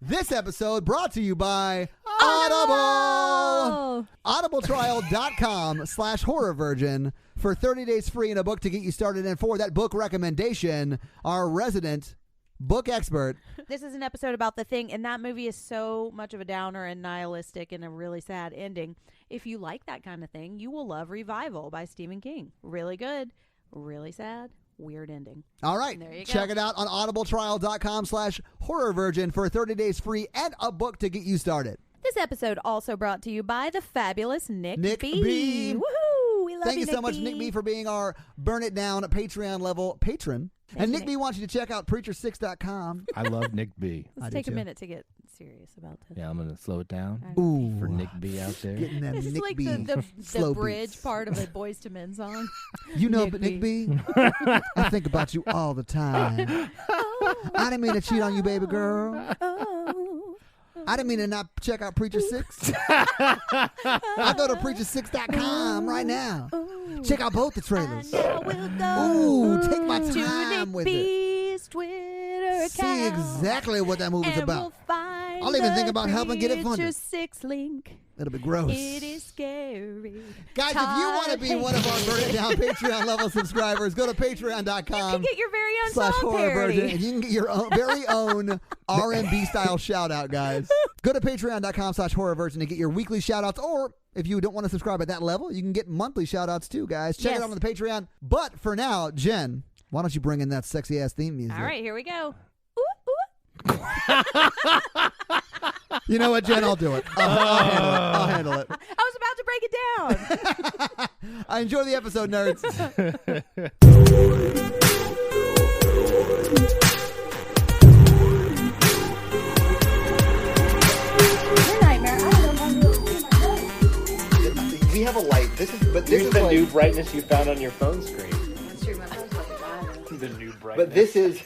This episode brought to you by Audible. Audibletrial.com/horrorvirgin for 30 days free and a book to get you started. And for that book recommendation, our resident book expert. This is an episode about The Thing, and that movie is so much of a downer and nihilistic and a really sad ending. If you like that kind of thing, you will love Revival by Stephen King. Really good, really sad. Weird ending. All right. Check it out on audibletrial.com/horrorvirgin for 30 days free and a book to get you started. This episode also brought to you by the fabulous Nick B. Woohoo! We love Thank you so Nick much, B. Nick B, for being our Burn It Down Patreon level patron. Thank and you, Nick B wants you to check out Preacher6.com. I love Nick B. Let's take a minute to get serious about this. Yeah, I'm going to slow it down. Ooh. For Nick B out there. Getting them This is Nick like B the slow bridge beats. part of a Boys to Men song. You know, Nick but Nick B, I think about you all the time. I didn't mean to cheat on you, baby girl. I didn't mean to not check out Preacher 6. I go to Preacher6.com right now. Check out both the trailers. Ooh, take my time with it. Twitter See exactly what that movie's about. I'll even think about helping get it funded. 6 link. It'll be gross. It is scary. Guys, if you want to be one of our Burn It Down Patreon level subscribers, go to patreon.com. You can get your very own song parody. And you can get your very own R&B style shout out, guys. Go to patreon.com/horrorvirgin to get your weekly shout outs, or if you don't want to subscribe at that level, you can get monthly shout outs too, guys. Check it out on the Patreon. But for now, Jen, why don't you bring in that sexy ass theme music? All right, here we go. You know what, Jen? I'll do it. I'll handle it. I was about to break it down. I enjoy the episode, nerds. We have a light. This is the like, new brightness you found on your phone screen. That's true. My phone's like a diamond. The new brightness. but this is.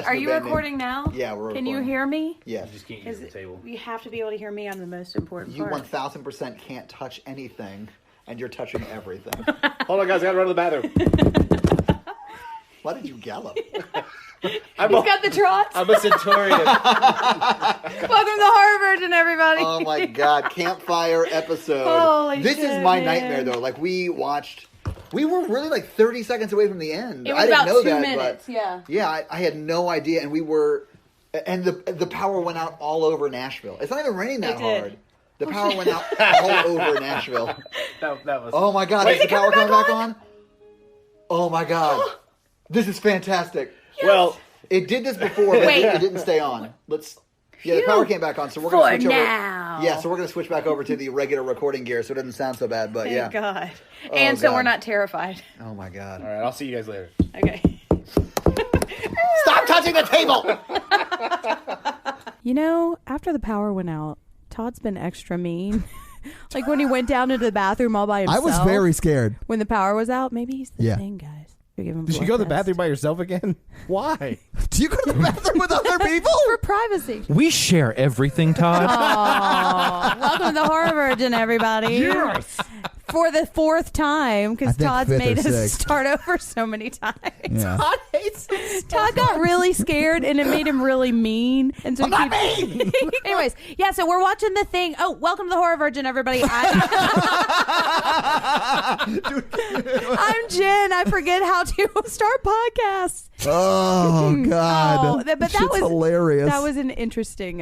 Are you recording now? Yeah, we're recording. Can you hear me? Yeah. You just can't use the table. You have to be able to hear me. I'm the most important You part. 1000% can't touch anything, and you're touching everything. Hold on, guys. I gotta run to the bathroom. Why did you gallop? He's got the trots. I'm a centurion. Welcome to Horror Virgin, everybody. Oh my God! Campfire episode. Holy this shit, is my man. nightmare, though. Like we watched. We were really like 30 seconds away from the end. It was I didn't about know 2 that, minutes, but yeah. Yeah, I had no idea, and we were, and the power went out all over Nashville. It's not even raining that It did. hard. The power went out all over Nashville. That was. Oh my God! Is the power coming back on? Oh my God! This is fantastic. Yes. Well, it did this before, but Wait. it didn't stay on. Yeah, the power came back on, so we're gonna switch now. over. Yeah, so we're gonna switch back over to the regular recording gear, so it doesn't sound so bad. But Thank yeah. God. Oh, And so God. we're not terrified. Oh my God! all right. I'll see you guys later. Okay. Stop touching the table! You know, after the power went out, Todd's been extra mean. Like when he went down into the bathroom all by I himself. was very scared. When the power was out, maybe he's the Yeah. thing, guys. You're giving him Did you go to the bathroom by yourself again? Why? Do you go to the bathroom with other people? for privacy? We share everything, Todd. Oh, welcome to the Horror Virgin, everybody. Yes. For the 4th time, I because think Todd's 5th or made us 6th. start over so many times. Yeah. Todd hates us. Todd got really scared, and it made him really mean. And so I'm not mean! Anyways, yeah, so we're watching The Thing. Oh, welcome to the Horror Virgin, everybody. I'm Jen. I forget how to start podcasts. Oh God! Oh, but that Shit's was hilarious. That was an interesting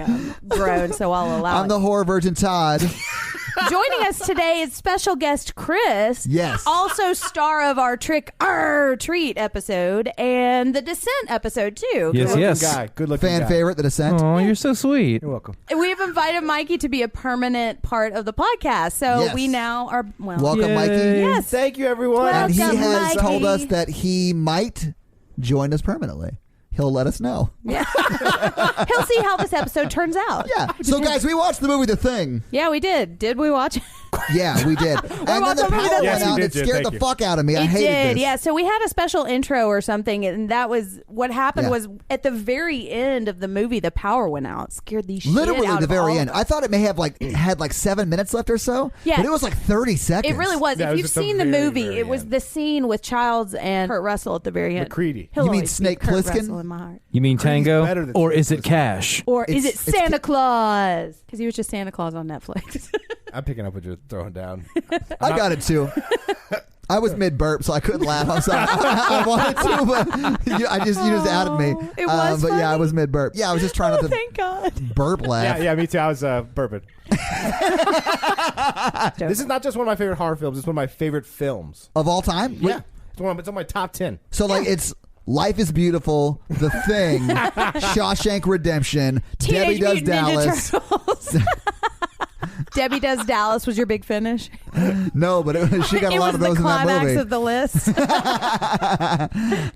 groan, so I'll allow I'm it. the horror virgin, Todd. Joining us today is special guest Chris. Yes. Also star of our Trick or Treat episode and the Descent episode too. Yes, yes. Guy. Good looking Fan guy. favorite, The Descent. Oh, you're so sweet. You're welcome. We've invited Mikey to be a permanent part of the podcast. So Yes. we now are Welcome, Yay. Mikey. Yes. Thank you, everyone. And he Welcome, has Mikey. told us that he might join us permanently. He'll let us know. Yeah. He'll see how this episode turns out. Yeah. So, guys, we watched the movie The Thing. Yeah, we did. Did we watch it? Yeah, we did. And then watched the that movie power that went night. out. Yes, you It did, scared thank the you. fuck out of me. I It hated did, this. yeah. So we had a special intro or something, and that was what happened. Yeah. Was at the very end of the movie, the power went out, scared the shit Literally out the of all very of end. us. I thought it may have had 7 minutes left or so. Yeah. But it was like 30 seconds. It really was. Yeah, it if was you've at the seen the very, movie, very it was end. the scene with Childs and Kurt Russell at the very end. McCready. He'll You mean always be Snake Kurt Plissken? Russell in my heart. You mean Tango? better than Or is Snake it Cash? Or is it It's- Santa Claus? Because he was just Santa Claus on Netflix. I'm picking up what you're throwing down. I got it too. I was mid burp, so I couldn't laugh. I'm sorry. I wanted to, but you just outed me. It was but yeah, I funny. was mid burp. Yeah, I was just trying not to Thank God. burp laugh. Yeah, me too. I was burping. This is not just one of my favorite horror films. It's one of my favorite films. Of all time? Yeah, it's on my top 10. So like it's Life is Beautiful, The Thing, Shawshank Redemption, Debbie Teenage Does Mutant Ninja Dallas. Turtles. Debbie Does Dallas was your big finish. No, but she got a It lot was of the those in that climax movie. of the list.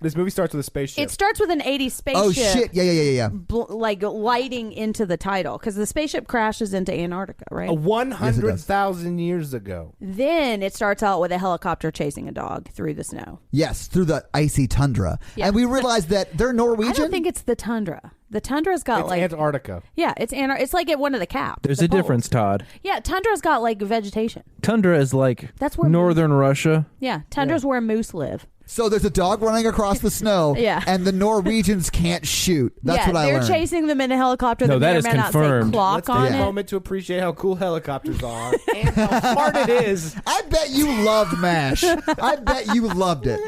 This movie starts with a spaceship. It starts with an 80s spaceship. Oh shit! Yeah. Like lighting into the title because the spaceship crashes into Antarctica, right? 100,000 years ago. Then it starts out with a helicopter chasing a dog through the snow. Yes, through the icy tundra, Yeah. and we realized that they're Norwegian. I don't think it's the tundra. The tundra's got It's like Antarctica. yeah, it's like at one of the caps. There's the a poles. difference, Todd. Yeah, tundra's got like vegetation. Tundra is like That's where northern Russia. Yeah, tundra's where moose live. So there's a dog running across the snow, Yeah. and the Norwegians can't shoot. That's yeah, what I they're learned. chasing them in a helicopter. No, that that may or is may not say confirmed. clock Let's on take a it. moment to appreciate how cool helicopters are and how hard it is. I bet you loved MASH. I bet you loved it.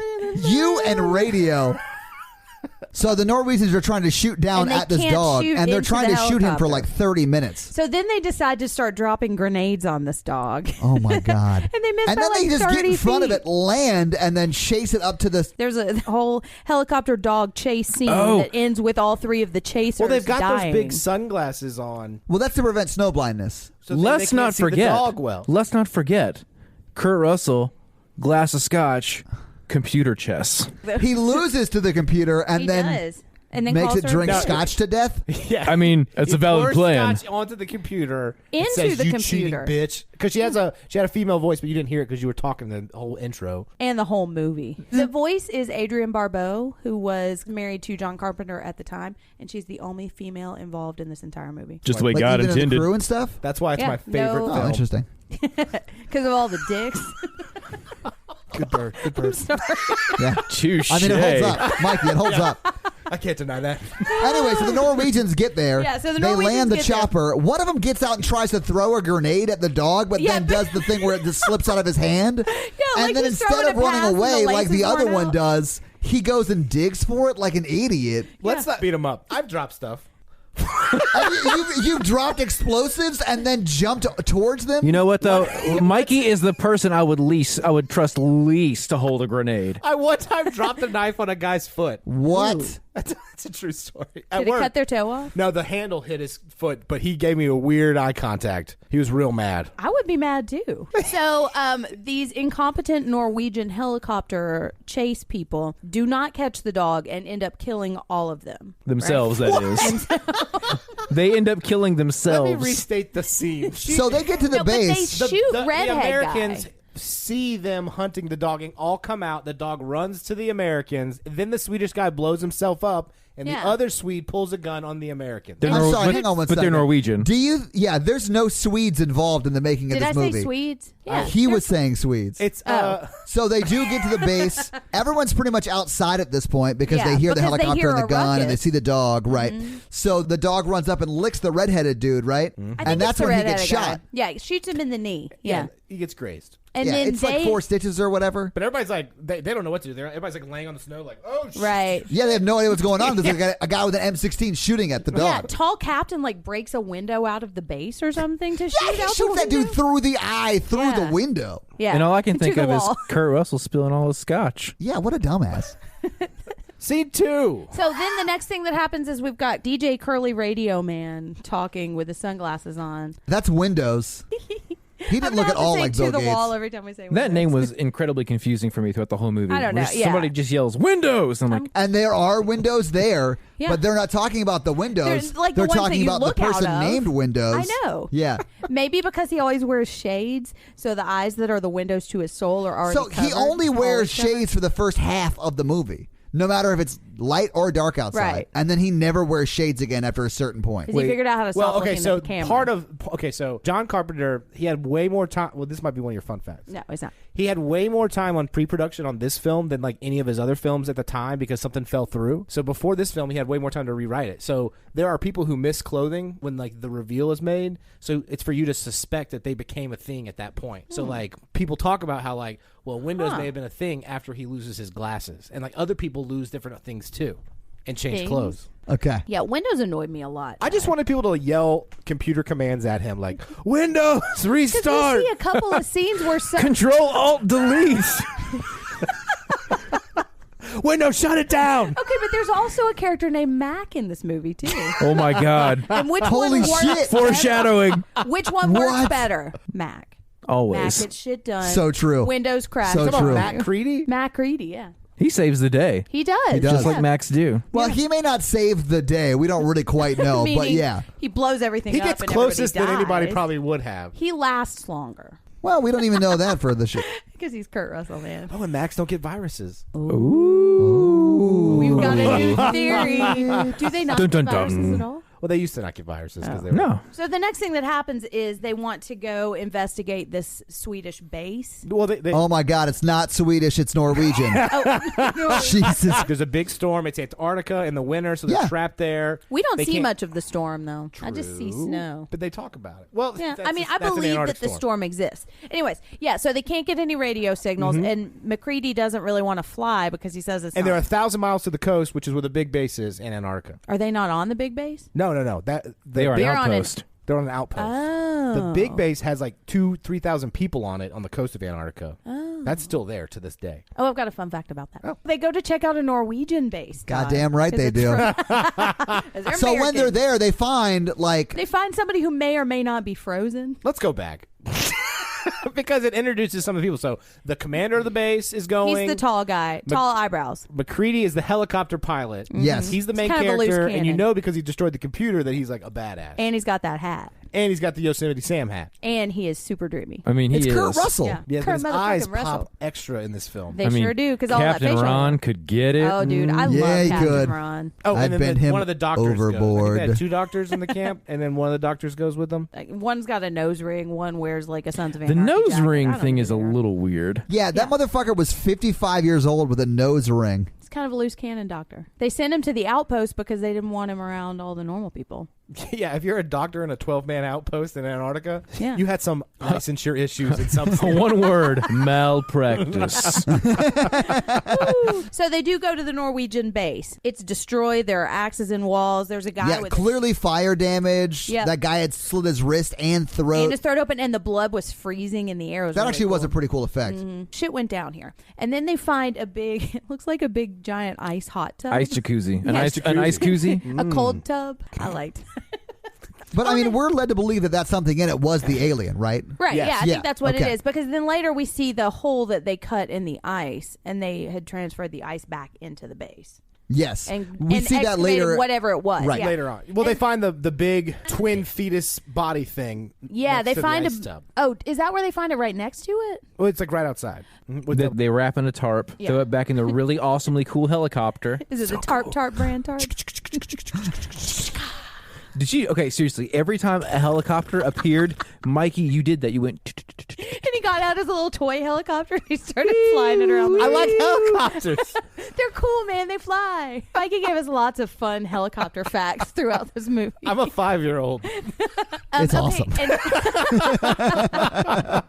You and radio. So the Norwegians are trying to shoot down And they at this can't dog, shoot and they're into trying the to shoot him for helicopter. like 30 minutes. So then they decide to start dropping grenades on this dog. Oh my god! And they missed and by then like they just 30 get in front feet. of it, land, and then chase it up to the. There's a whole helicopter dog chase scene Oh. that ends with all three of the chasers Well, they've got dying. those big sunglasses on. Well, that's to prevent snow blindness. So they Let's can't not see the forget. dog well. Let's not forget. Kurt Russell, glass of scotch, computer chess. He loses to the computer and He then does. And then makes calls it her drink a bitch. scotch to death. Yeah, I mean, it's He a valid pours plan. scotch onto the computer. Into It says, the "You computer." cheating bitch," because she had a female voice, but you didn't hear it because you were talking the whole intro. And the whole movie. The voice is Adrienne Barbeau, who was married to John Carpenter at the time, and she's the only female involved in this entire movie. Just the way Like God even in the intended. crew and stuff. That's why it's Yeah, my favorite no- Oh, film. interesting. Because of all the dicks. Good bird. Good bird. Yeah. Touche. I mean, it holds up, Mikey. It holds up. I can't deny that. Anyway, so the Norwegians get there. Yeah, so the they Norwegians land the get there. chopper. One of them gets out and tries to throw a grenade at the dog, but Yeah, then does the thing where it just slips out of his hand. Yeah, and like then he's instead throwing of a pass running and the away like the laces other weren't one out. does, he goes and digs for it like an idiot. Let's not beat him up. I've dropped stuff. You've dropped explosives and then jumped towards them. You know what though? Mikey is the person I would trust least to hold a grenade. I one time dropped a knife on a guy's foot. What? That's a true story. Did At it work. cut their toe off? No, the handle hit his foot, but he gave me a weird eye contact. He was real mad. I would be mad too. So, these incompetent Norwegian helicopter chase people do not catch the dog and end up killing all of them. Themselves, that is. They end up killing Let themselves. me restate the scene. So they get to the No, but they base. shoot the redhead Americans guy. see them hunting the dog and all come out. The dog runs to the Americans. Then the Swedish guy blows himself up, and Yeah. the other Swede pulls a gun on the Americans. They're I'm sorry, but, hang on one but they're second. Norwegian. Do you? Yeah, there's no Swedes involved in the making of Did this I movie. say Swedes? Yeah. He was saying Swedes. It's So they do get to the base. Everyone's pretty much outside at this point because Yeah, they hear the because they helicopter hear and the a gun and they ruckus. see the dog, right? So the dog runs up and licks the redheaded dude, right? I think And that's it's the when he redheaded gets guy. shot. Yeah, it shoots him in the knee. Yeah. he gets grazed. And yeah, then it's they like 4 stitches or whatever. But everybody's like, they don't know what to do. Everybody's like laying on the snow, like, oh, shit. right. Yeah, they have no idea what's going on. There's like a guy with an M16 shooting at the Yeah, dog. tall captain like breaks a window out of the base or something to shoot Yeah, he out shoots the that dude window. through the eye, through Yeah. the window. Yeah. And all I can to think the of is wall. Kurt Russell spilling all his scotch. Yeah, what a dumbass. Scene 2. So then the next thing that happens is we've got DJ Curly Radio Man talking with his sunglasses on. That's Windows. He didn't look at all like Bill to the Gates. wall every time we say That Windows. name was incredibly confusing for me throughout the whole movie. I don't Where know, yeah. Somebody just yells Windows. I'm like, And there are windows there, Yeah. but they're not talking about the windows. They're like the They're ones that talking you about the look out person of. named Windows. I know. Yeah. Maybe because he always wears shades, so the eyes that are the windows to his soul are already So he covered. only wears Always covered. shades for the first half of the movie, no matter if it's light or dark outside. Right. And then he never wears shades again after a certain point. Because he figured out how to stop looking so at the camera. so John Carpenter, he had way more time. Well, this might be one of your fun facts. No, it's not. He had way more time on pre-production on this film than like any of his other films at the time because something fell through. So before this film, he had way more time to rewrite it. So there are people who miss clothing when like the reveal is made. So it's for you to suspect that they became a thing at that point. So like people talk about how like, well, Windows may have been a thing after he loses his glasses, and like other people lose different things too, and change Things? clothes. Okay. Yeah, Windows annoyed me a lot. I just wanted people to yell computer commands at him like Windows Because restart. we see a couple of scenes where Control Alt Delete. Windows, shut it down. Okay, but there's also a character named Mac in this movie too. Oh my God. And which Holy one works shit. Foreshadowing. better? Which one works What? better? Mac. Mac Always. gets shit done. So true. Windows crash. So Come on, true. Matt Creedy? Mac Reedy, yeah. He saves the day. He does. He does. Just yeah. like Max do. Well, he may not save the day. We don't really quite know, but Meaning yeah. He blows everything He up gets and closest than everybody anybody dies. probably would have. He lasts longer. Well, we don't even know that for the shit. Because he's Kurt Russell, man. Oh, and Max don't get viruses. We've got a new theory. Do they not Dun, get dun, dun. viruses at all? Well, they used to not get viruses because they were. No. So the next thing that happens is they want to go investigate this Swedish base. Well, they Oh my God, it's not Swedish, it's Norwegian. Jesus. there's a big storm. It's Antarctica in the winter, so they're Yeah. trapped there. We don't They see can't- much of the storm, though. I just see True. snow. But they talk about it. Well, Yeah, that's I mean, I that's an believe Antarctic that the storm exists. Anyways, yeah, so they can't get any radio signals, and McCready doesn't really want to fly because he says it's And not. they're 1,000 miles to the coast, which is where the big base is in Antarctica. Are they not on the big base? No. They are an They're on an- outpost. They're on an outpost. Oh. The big base has like 2,000-3,000 people on it on the coast of Antarctica. Oh. That's still there to this day. Oh, I've got a fun fact about that. Oh. They go to check out a Norwegian base. Todd, Goddamn right 'cause they it's do. fro- 'cause they're So when American. they're there, they find like They find somebody who may or may not be frozen. Let's go back. Because it introduces some of the people. So the commander of the base is going. He's the tall guy, tall eyebrows. McCready is the helicopter pilot. Yes. He's the main kind of a loose character, and you cannon. know because he destroyed the computer that he's like a badass. And he's got that hat. And he's got the Yosemite Sam hat. And he is super dreamy. I mean, he it's is. Kurt Russell. Yeah, Yeah, Kurt his motherfucking eyes Russell. pop extra in this film. They I mean, sure do, because all that Captain facial Ron hair. could get it. Oh, dude, I Yeah, love he Captain could. Ron. Oh, I'd and then bend him one of the doctors goes. I think overboard. they had 2 doctors in the camp, and then one of the doctors goes with them. Like, one's got a nose ring. One wears like a Sons of The Anarchy nose jacket. I ring don't thing know is a who they are. little weird. Yeah, that motherfucker was 55 years old with a nose ring. It's kind of a loose cannon doctor. They sent him to the outpost because they didn't want him around all the normal people. Yeah, if you're a doctor in a 12-man outpost in Antarctica, Yeah. you had some licensure issues in some sense. One word: malpractice. So they do go to the Norwegian base. It's destroyed. There are axes in walls. There's a guy Yeah, with clearly fire damage. Yeah. That guy had slit his wrist and throat. and his throat open, and the blood was freezing in the air. It was That really actually was a pretty cool effect. Shit went down here, and then they find a big. It looks like a big giant ice hot tub. Ice jacuzzi. An Yes. ice koozie. A cold tub. I liked. But I mean, we're led to believe that that's something in it was the alien, right? Right, Yes. yeah, I Yeah, think that's what okay. it is. Because then later we see the hole that they cut in the ice, and they had transferred the ice back into the base. Yes. And we and see that excavated later. whatever it was. Right. yeah. Later on. Well, they find the big twin fetus body thing. Yeah, next they to the find ice a. tub. Oh, is that where they find it? Right next to it? Well, it's like right outside. With They, the- they wrap in a tarp, Yeah. throw it back in the really awesomely cool helicopter. Is it the Tarp brand tarp? Did you? Okay, seriously. Every time a helicopter appeared, Mikey, you did that. You went. And he got out his little toy helicopter and he started flying it around. I like helicopters. They're cool, man. They fly. Mikey gave us lots of fun helicopter facts throughout this movie. I'm a 5-year-old. It's awesome.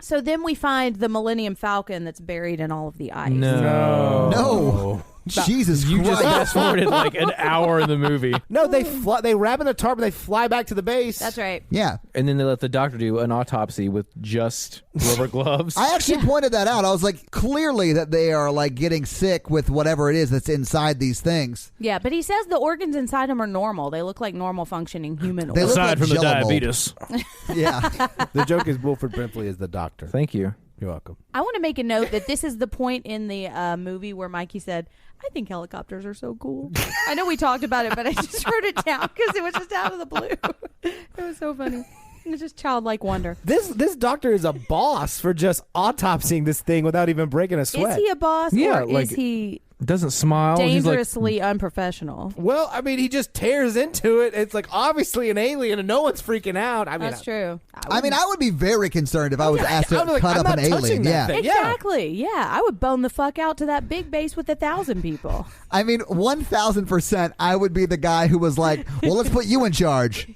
So then we find the Millennium Falcon that's buried in all of the ice. No. No. Jesus You just Christ. fast forwarded like an hour in the movie, No, they wrap in the tarp and they fly back to the base. That's right. Yeah. and then they let the doctor do an autopsy with just rubber gloves. I actually pointed that out. I was like, clearly that they are like getting sick with whatever it is that's inside these things. Yeah, but he says the organs inside him are normal. They look like normal functioning human They organs. look Aside like from the Jell-O mold. diabetes. Yeah. The joke is Wilford Brimley is the doctor. Thank you. You're welcome. I want to make a note that this is the point in the movie where Mikey said, I think helicopters are so cool. I know we talked about it, but I just wrote it down because it was just out of the blue. It was so funny. It's just childlike wonder. This doctor is a boss for just autopsying this thing without even breaking a sweat. Is he a boss Yeah, or like, is he Doesn't smile. He's like, dangerously unprofessional? Well, I mean, he just tears into it. It's like obviously an alien, and no one's freaking out. I mean, That's true. I mean, I would be very concerned if I was asked to I was like, cut I'm up not an touching alien. that Yeah. thing. Exactly. Yeah, I would bone the fuck out to that big base with 1,000 people. I mean, 1,000% I would be the guy who was like, well, let's put you in charge.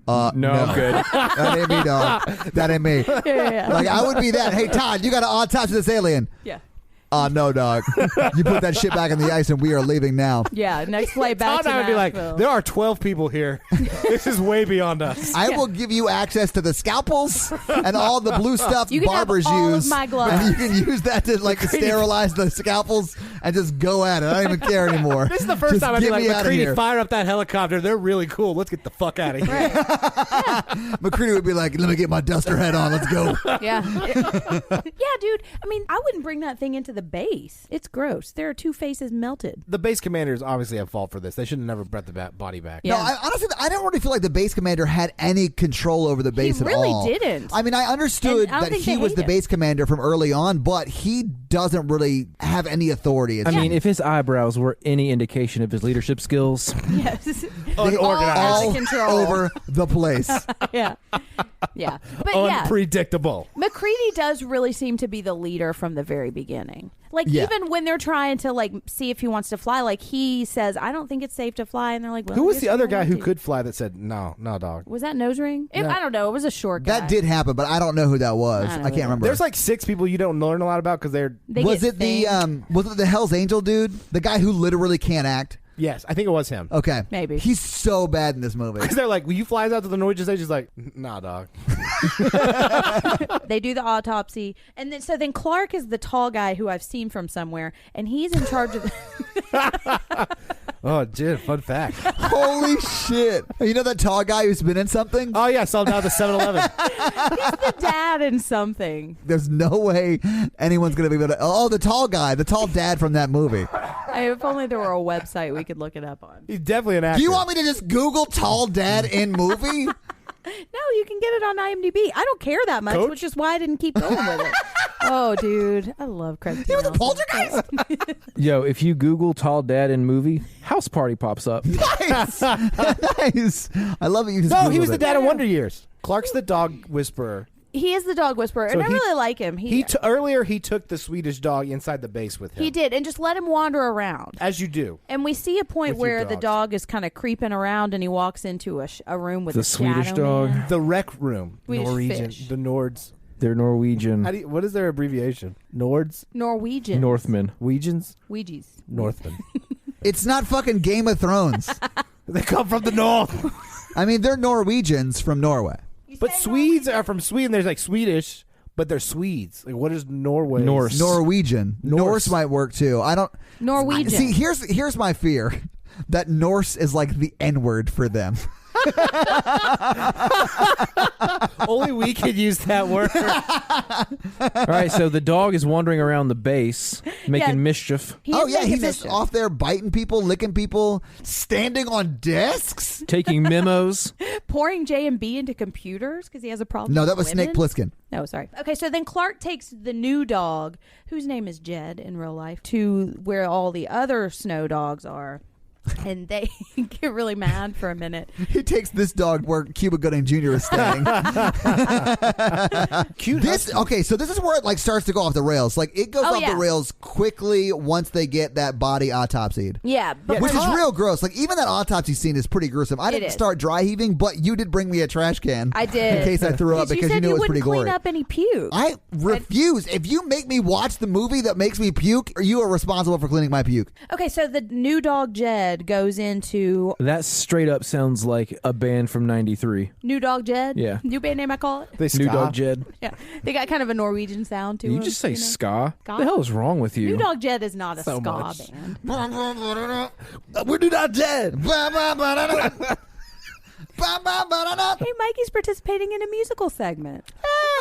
no, I'm good. That ain't me, dog. That ain't me. Yeah. Like, I would be that. Hey, Todd, you got to autopsy this alien. Yeah. No, dog. You put that shit back in the ice and we are leaving now. Yeah, next flight back Todd to and I would be like, Nashville. there are 12 people here. This is way beyond us. I will give you access to the scalpels and all the blue stuff You can have barbers all of use. my gloves. And you can use that to like sterilize the scalpels and just go at it. I don't even care anymore. This is the first Just time I'd be get like, me outta McCready, here. fire up that helicopter. They're really cool. Let's get the fuck out of here. McCready would be like, let me get my duster head on. Let's go. Yeah. Yeah, dude. I mean, I wouldn't bring that thing into the base. It's gross. There are two faces melted. The base commanders obviously at fault for this. They should have never brought the body back. Yeah. No, honestly, I don't really feel like the base commander had any control over the base at all. really didn't. I mean, I understood And I don't that think he they was hate the him. base commander from early on, but he doesn't really have any authority. I mean, if his eyebrows were any indication of his leadership skills, Yes. Unorganized. all control. over the place. Yeah. Yeah. But yeah, Unpredictable. McCready does really seem to be the leader from the very beginning. Like, Yeah. even when they're trying to, like, see if he wants to fly, like, he says, I don't think it's safe to fly. And they're like, well, Who I was guess the we other don't guy want who to. could fly that said, no, dog? Was that Nose Ring? No. I don't know. It was a short guy. That did happen, but I don't know who that was. I don't I know can't who remember. There's like 6 people you don't learn a lot about because they're... They was get it the things. was it the Hell's Angel dude, the guy who literally can't act? Yes, I think it was him. Okay, Maybe. he's so bad in this movie. Because they're like, will you fly us out to the Norwegian stage? He's like, nah, dog. They do the autopsy, and then Clark is the tall guy who I've seen from somewhere, and he's in charge of. Oh, dude, fun fact. Holy shit! You know that tall guy who's been in something? Oh, yeah, I saw him down at the 7-Eleven. He's the dad in something. There's no way anyone's gonna be able to. Oh, the tall guy, the tall dad from that movie. If only there were a website we could look it up on. He's definitely an actor. Do you want me to just Google tall dad in movie? No, you can get it on IMDb. I don't care that much, Coach? which is why I didn't keep going with it. Oh, dude, I love Craig. He was a Nelson. poltergeist. yo, if you Google tall dad in movie, House Party pops up. Nice, nice. I love that you just. No, he Googled was the it. dad in Wonder Years. Clark's the dog whisperer. He is the dog whisperer, So and I he- really like him. Earlier, he took the Swedish dog inside the base with him. He did, and just let him wander around. As you do. And we see a point With your where the dogs. dog is kind of creeping around, and he walks into a room with The a Swedish shadow dog. man. The rec room. Swedish Norwegian. fish. The Nords. They're Norwegian. What is their abbreviation? Nords? Norwegian. Northmen. Norwegians? Ouija's. Northmen. It's not fucking Game of Thrones. They come from the north. I mean, they're Norwegians from Norway. But Swedes are from Sweden. There's like Swedish, but they're Swedes. Like, what is Norway? Norse. Norwegian. Norse. Norse might work too. I don't. Norwegian. See, here's my fear. That Norse is like the N-word for them. Only we could use that word. All right, so the dog is wandering around the base, making Yeah. mischief, He Oh is yeah, making he's just mischief. off there biting people, licking people, standing on desks. taking memos. pouring J&B into computers because he has a problem. No, with that was women. Snake Plissken. No, sorry. Okay, so then Clark takes the new dog, whose name is Jed in real life, to where all the other snow dogs are. and they get really mad for a minute. He takes this dog where Cuba Gooding Jr. is staying. Cute. Okay, so this is where it like starts to go off the rails. Like it goes off the rails quickly once they get that body autopsied. Yeah, but Which is real gross. Like even that autopsy scene is pretty gruesome. I didn't start dry heaving, but you did bring me a trash can. I did. In case I threw up because you knew it was pretty gory. You said you wouldn't clean up any puke. I refuse. If you make me watch the movie that makes me puke, you are responsible for cleaning my puke. Okay, so the new dog Jed goes into... That straight up sounds like a band from '93. New Dog Jed? Yeah. New band name, I call it? They New Dog Jed. Yeah. They got kind of a Norwegian sound to You them. just say ska? Ska? What the hell is wrong with you? New Dog Jed is not a So ska much. band. We're not dead. Hey, Mikey's participating in a musical segment.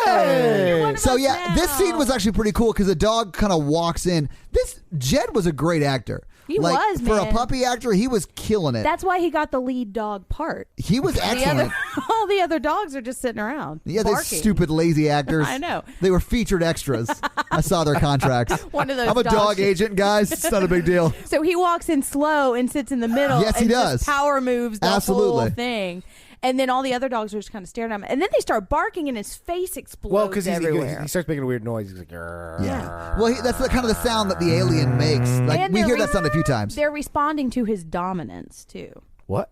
Hey. You're one of So us yeah, this now. scene was actually pretty cool because the dog kind of walks in. This Jed was a great actor. He like, was, for man. a puppy actor. He was killing it. That's why he got the lead dog part. He was excellent. All the other dogs are just sitting around. Yeah, they barking. stupid lazy actors. I know. They were featured extras. I saw their contracts. One of those I'm a dogs dog just- agent, guys. It's not a big deal. So he walks in slow and sits in the middle. Yes, he and does. Just power moves the Absolutely. whole thing. And then all the other dogs are just kind of staring at him. And then they start barking and his face explodes Well, because everywhere. he starts making a weird noise. He's like, "Grrr." Yeah. Well, that's the kind of the sound that the alien makes. Like And we they're hear that sound a few times. They're responding to his dominance, too. What?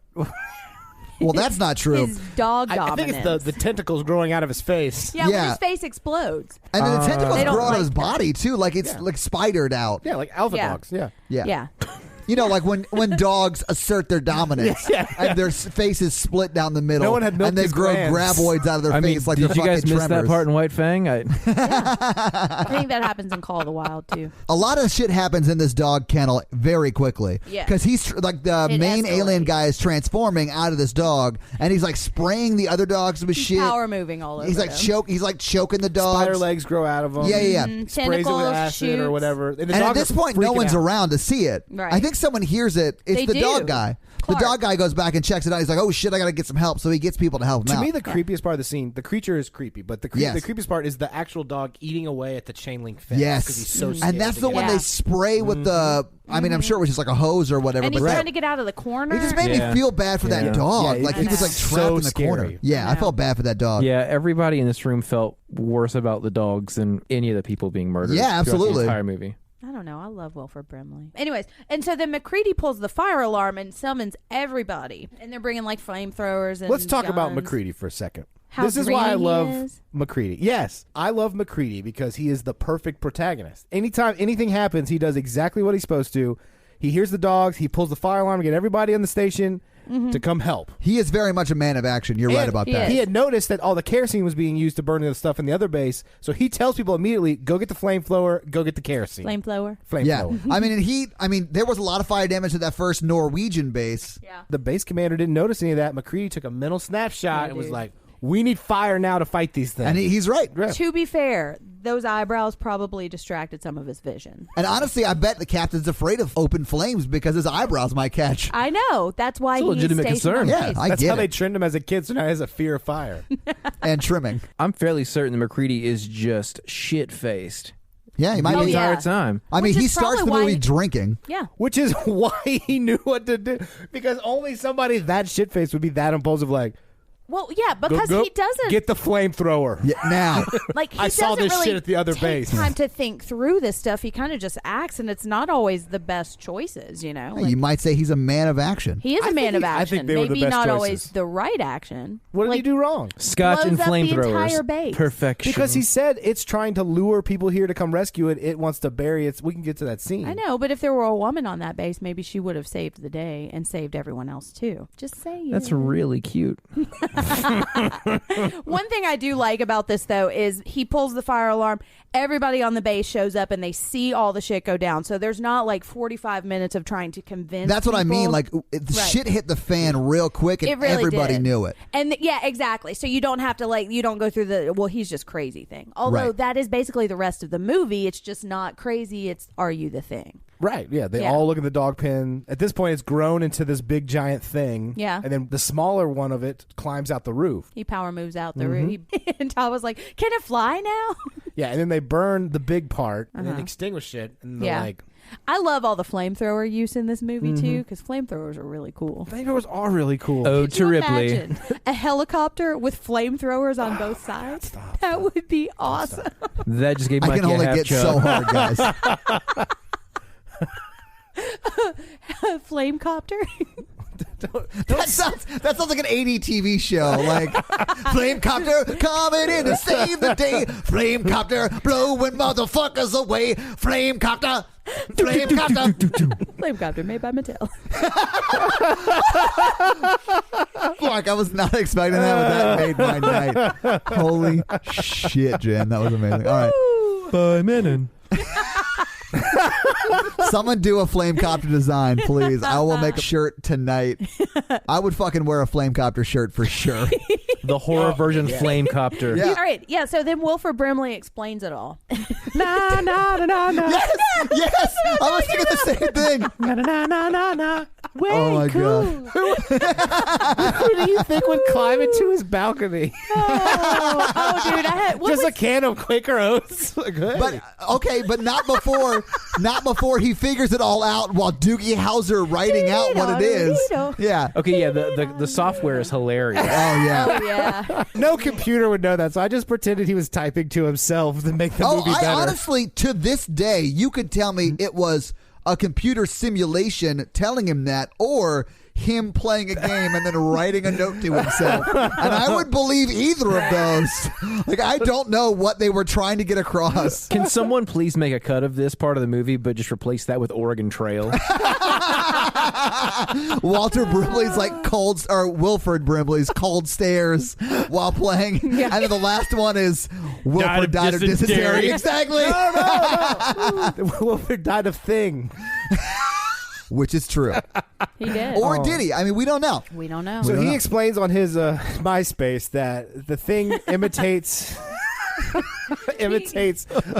Well, that's not true. His dog I dominance. think it's the tentacles growing out of his face. Yeah, when Yeah. his face explodes. And then the tentacles They don't grow out of like his that. body too, like it's like spidered out. Yeah, like alpha Yeah. dogs. Yeah. Yeah. You know, like when dogs assert their dominance and their faces split down the middle. No one had milked and they his grow glands. graboids out of their I mean, face like did they're you guys fucking miss that tremors. part in White Fang? I think that happens in Call of the Wild, too. A lot of shit happens in this dog kennel very quickly. Yeah. Because he's like the It main escalates. alien guy is transforming out of this dog, and he's like spraying the other dogs with He's shit. power moving all over He's like them. He's like choking the dogs. Spider legs grow out of him. Yeah, yeah, yeah. Mhm. Sprays it with Tentacles, acid or shoots. whatever. And, the And at dogs this are point, no freaking one's out. around to see it. Right. I think someone hears it. It's They the do. dog guy. Clark. The dog guy goes back and checks it out. He's like, "Oh shit, I gotta get some help." So he gets people to help him To out. me, the creepiest part of the scene, the creature is creepy, but the Yes. the creepiest part is the actual dog eating away at the chain link fence. Yes, because he's so scared and that's to the get one out. they spray with the. I mean, I'm sure it was just like a hose or whatever. And he's but trying to get out of the corner. it just made me Yeah. feel bad for Yeah. that dog. Yeah, Like he was like it's trapped so in the corner. scary. Yeah, I I know. felt bad for that dog. Yeah, everybody in this room felt worse about the dogs than any of the people being murdered. Yeah, throughout absolutely. The entire movie. I don't know. I love Wilford Brimley. Anyways, and so then McCready pulls the fire alarm and summons everybody. And they're bringing like flamethrowers and Let's talk about guns. McCready for a second. How This is why I green he love is. McCready. Yes, I love McCready because he is the perfect protagonist. Anytime anything happens, he does exactly what he's supposed to. He hears the dogs, he pulls the fire alarm, get everybody on the station to come help. He is very much a man of action. You're right And about he that. is. He had noticed that all the kerosene was being used to burn the stuff in the other base, so he tells people immediately, go get the flamethrower, go get the kerosene. Flamethrower. Yeah, Flamethrower. I mean, there was a lot of fire damage to that first Norwegian base. Yeah. The base commander didn't notice any of that. McCready took a mental snapshot Yeah, and was dude. like, we need fire now to fight these things. And he's right. Yeah. To be fair, those eyebrows probably distracted some of his vision. And honestly, I bet the captain's afraid of open flames because his eyebrows might catch. I know. That's why It's a he's legitimate stationed on concern. Yeah, base. I That's get how they it. trained him as a kid, so now he has a fear of fire. And trimming. I'm fairly certain that McCready is just shit-faced Yeah, he might the Oh, be. yeah. entire time. I mean, Which he is starts the probably movie why- drinking. Yeah. Which is why he knew what to do. Because only somebody that shit-faced would be that impulsive, like, Well, yeah, go, because go, he doesn't get the flamethrower. Yeah, now. like he I saw doesn't this really shit at the other take base. time to think through this stuff. He kind of just acts, and it's not always the best choices. You know, you might say he's a man of action. he is I a man think of he- I action. think they were the Maybe best not choices. always the right action. What did Like, he do wrong? Scotch and blows up the flamethrowers. entire base. Perfection. Because he said it's trying to lure people here to come rescue it. It wants to bury it. We can get to that scene. I know, but if there were a woman on that base, maybe she would have saved the day and saved everyone else too. Just saying. That's really cute. One thing I do like about this, though, is he pulls the fire alarm. Everybody on the base shows up and they see all the shit go down. So there's not like 45 minutes of trying to convince That's what I mean. people. Like, the shit hit the fan real quick, and It really everybody did. knew it. And yeah, exactly. So you don't have to you don't go through the, well, he's just crazy thing. Although Right. that is basically the rest of the movie. It's just not crazy. It's, are you the thing? Right, yeah. They Yeah. all look at the dog pen. At this point, it's grown into this big giant thing. Yeah. And then the smaller one of it climbs out the roof. He power moves out the Mm-hmm. roof. And Todd was like, can it fly now? Yeah, and then they burn the big part and then Uh-huh. extinguish it. And they're Yeah. like, I love all the flamethrower use in this movie too, because flamethrowers are really cool. Flamethrowers are really cool. Ode Could to you Ripley. imagine a helicopter with flamethrowers on both sides? That would be awesome. That just gave I Mikey can only a half get chub. so hard, guys. Flamecopter. That sounds like an 80 TV show. Like, Flamecopter coming in to save the day. Flamecopter blowing motherfuckers away. Flamecopter. Flamecopter made by Mattel. Fuck, I was not expecting that, but that made my night. Holy shit, Jen. That was amazing. All right. By Menon. Someone do a Flamecopter design, please. I will make a shirt tonight. I would fucking wear a Flamecopter shirt for sure. The horror version Flamecopter. Yeah. All right, yeah. So then Wilford Brimley explains it all. Na na na na na. Yes, I was thinking the same thing. Na na na na na. Way Oh my cool. God. Who do you think would climb into his balcony? Oh, dude, I had what Just was, a can of Quaker Oats. Like, hey. But okay, but not before he figures it all out while Doogie Howser writing out what it is. Yeah. Okay, yeah, the software is hilarious. Oh yeah. Oh yeah. no computer would know that, so I just pretended he was typing to himself to make the movie better. Honestly, to this day, you could tell me it was a computer simulation telling him that, or him playing a game and then writing a note to himself. And I would believe either of those. Like, I don't know what they were trying to get across. Can someone please make a cut of this part of the movie, but just replace that with Oregon Trail? Walter Brimley's like Wilford Brimley's cold stairs while playing. And then the last one is Wilford died of dysentery. Exactly. Wilford died of thing. Which is true. He did. Or did he? I mean, we don't know. We don't know. So don't he know. explains on his MySpace that the thing imitates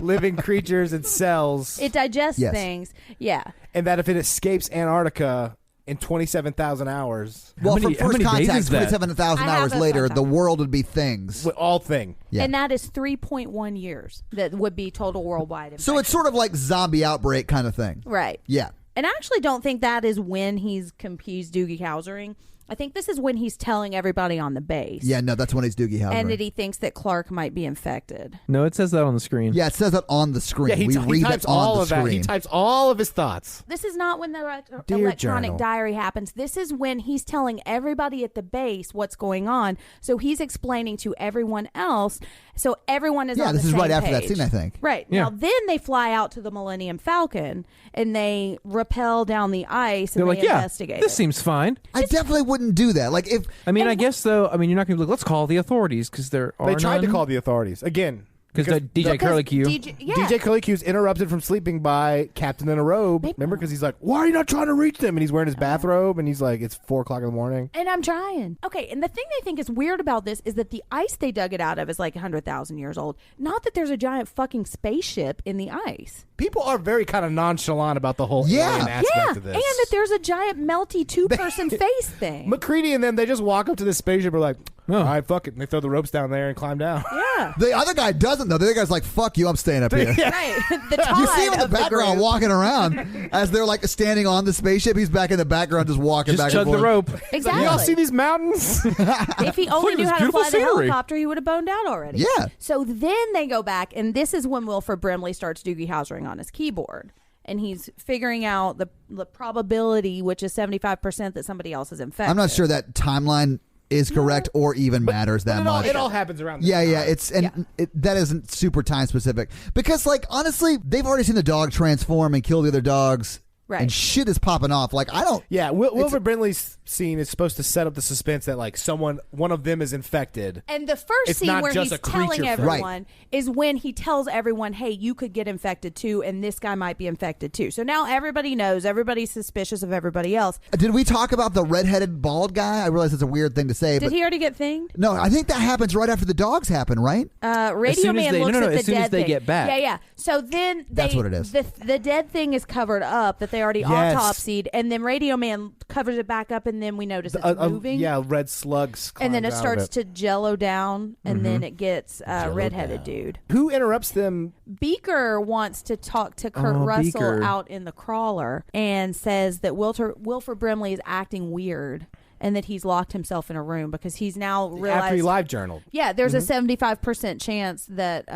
living creatures and cells, It digests Yes. things. Yeah. and that if it escapes Antarctica in 27,000 hours, Well, many- from how first many days contact, is that? 27,000 I have hours those later, sometimes. the world would be things. with all thing. Yeah. And that is 3.1 years that would be total worldwide infection. So it's sort of like zombie outbreak kind of thing. right. Yeah. And I actually don't think that is when he's Doogie Howsering. I think this is when he's telling everybody on the base. Yeah, no, that's when he's Doogie Howser. And that he thinks that Clark might be infected. No, it says that on the screen. Yeah, it says that on the screen. Yeah, he we read types it on all the of that. screen. He types all of his thoughts. This is not when the Dear electronic journal. diary happens. This is when he's telling everybody at the base what's going on. So he's explaining to everyone else. So everyone is Yeah, on this the is same right after that page. scene, I think. Right. Yeah. Now, then they fly out to the Millennium Falcon and they rappel down the ice and They're they like, yeah, investigate this it. seems fine. I definitely wouldn't do that. Like, if I mean, I guess, though, you're not going to be like, let's call the authorities, because there are They tried to none. call the authorities again. Because DJ Curly Q. DJ Curly Q's interrupted from sleeping by Captain in a robe. Maybe- Remember, because he's like, "Why are you not trying to reach them?" And he's wearing his bathrobe, and he's like, "It's 4:00 in the morning." And I'm trying. Okay, and the thing they think is weird about this is that the ice they dug it out of is like 100,000 years old. Not that there's a giant fucking spaceship in the ice. People are very kind of nonchalant about the whole Yeah. alien aspect Yeah, of and this. that there's a giant melty two-person face thing. McCready and them, they just walk up to this spaceship and are like, Oh. all right, fuck it. And they throw the ropes down there and climb down. Yeah. the other guy doesn't, though. The other guy's like, fuck you, I'm staying up here. Right. The Todd You see him in the of background group. walking around as they're like standing on the spaceship. He's back in the background just walking Just back chug and the forth. rope. Exactly. Y'all see these mountains? If he only at knew this how to beautiful fly the scenery. helicopter, he would have boned out already. Yeah. So then they go back, and this is when Wilford Brimley starts Doogie Howsering on his keyboard. And he's figuring out the probability, which is 75% that somebody else is infected. I'm not sure that timeline is correct or even matters that much. It all happens around this Yeah, time. yeah, it's and that isn't super time specific because, like, honestly, they've already seen the dog transform and kill the other dogs, Right. and shit is popping off. Like, I don't. Yeah, Wilford Brimley's scene is supposed to set up the suspense that, like, one of them is infected. And the first It's scene not where just he's a creature telling from- everyone Right. is when he tells everyone, hey, you could get infected too, and this guy might be infected too. So now everybody knows, everybody's suspicious of everybody else. Did we talk about the redheaded bald guy? I realize it's a weird thing to say, Did but he already get thinged? no, I think that happens right after the dogs happen, right? Radio soon as Man they- looks no, at the as soon as dead they thing. get back. Yeah, yeah. So then That's what it is. The dead thing is covered up that they already Yes. autopsied, and then Radio Man covers it back up, and then we notice it's moving. Yeah, red slugs. And then it climbs out starts of to jello down, and then it gets redheaded down. dude. Who interrupts them? Beaker wants to talk to Kurt Russell Beaker. out in the crawler and says that Wilford Brimley is acting weird and that he's locked himself in a room because he's now realized. After he live journaled. Yeah, there's a 75% chance that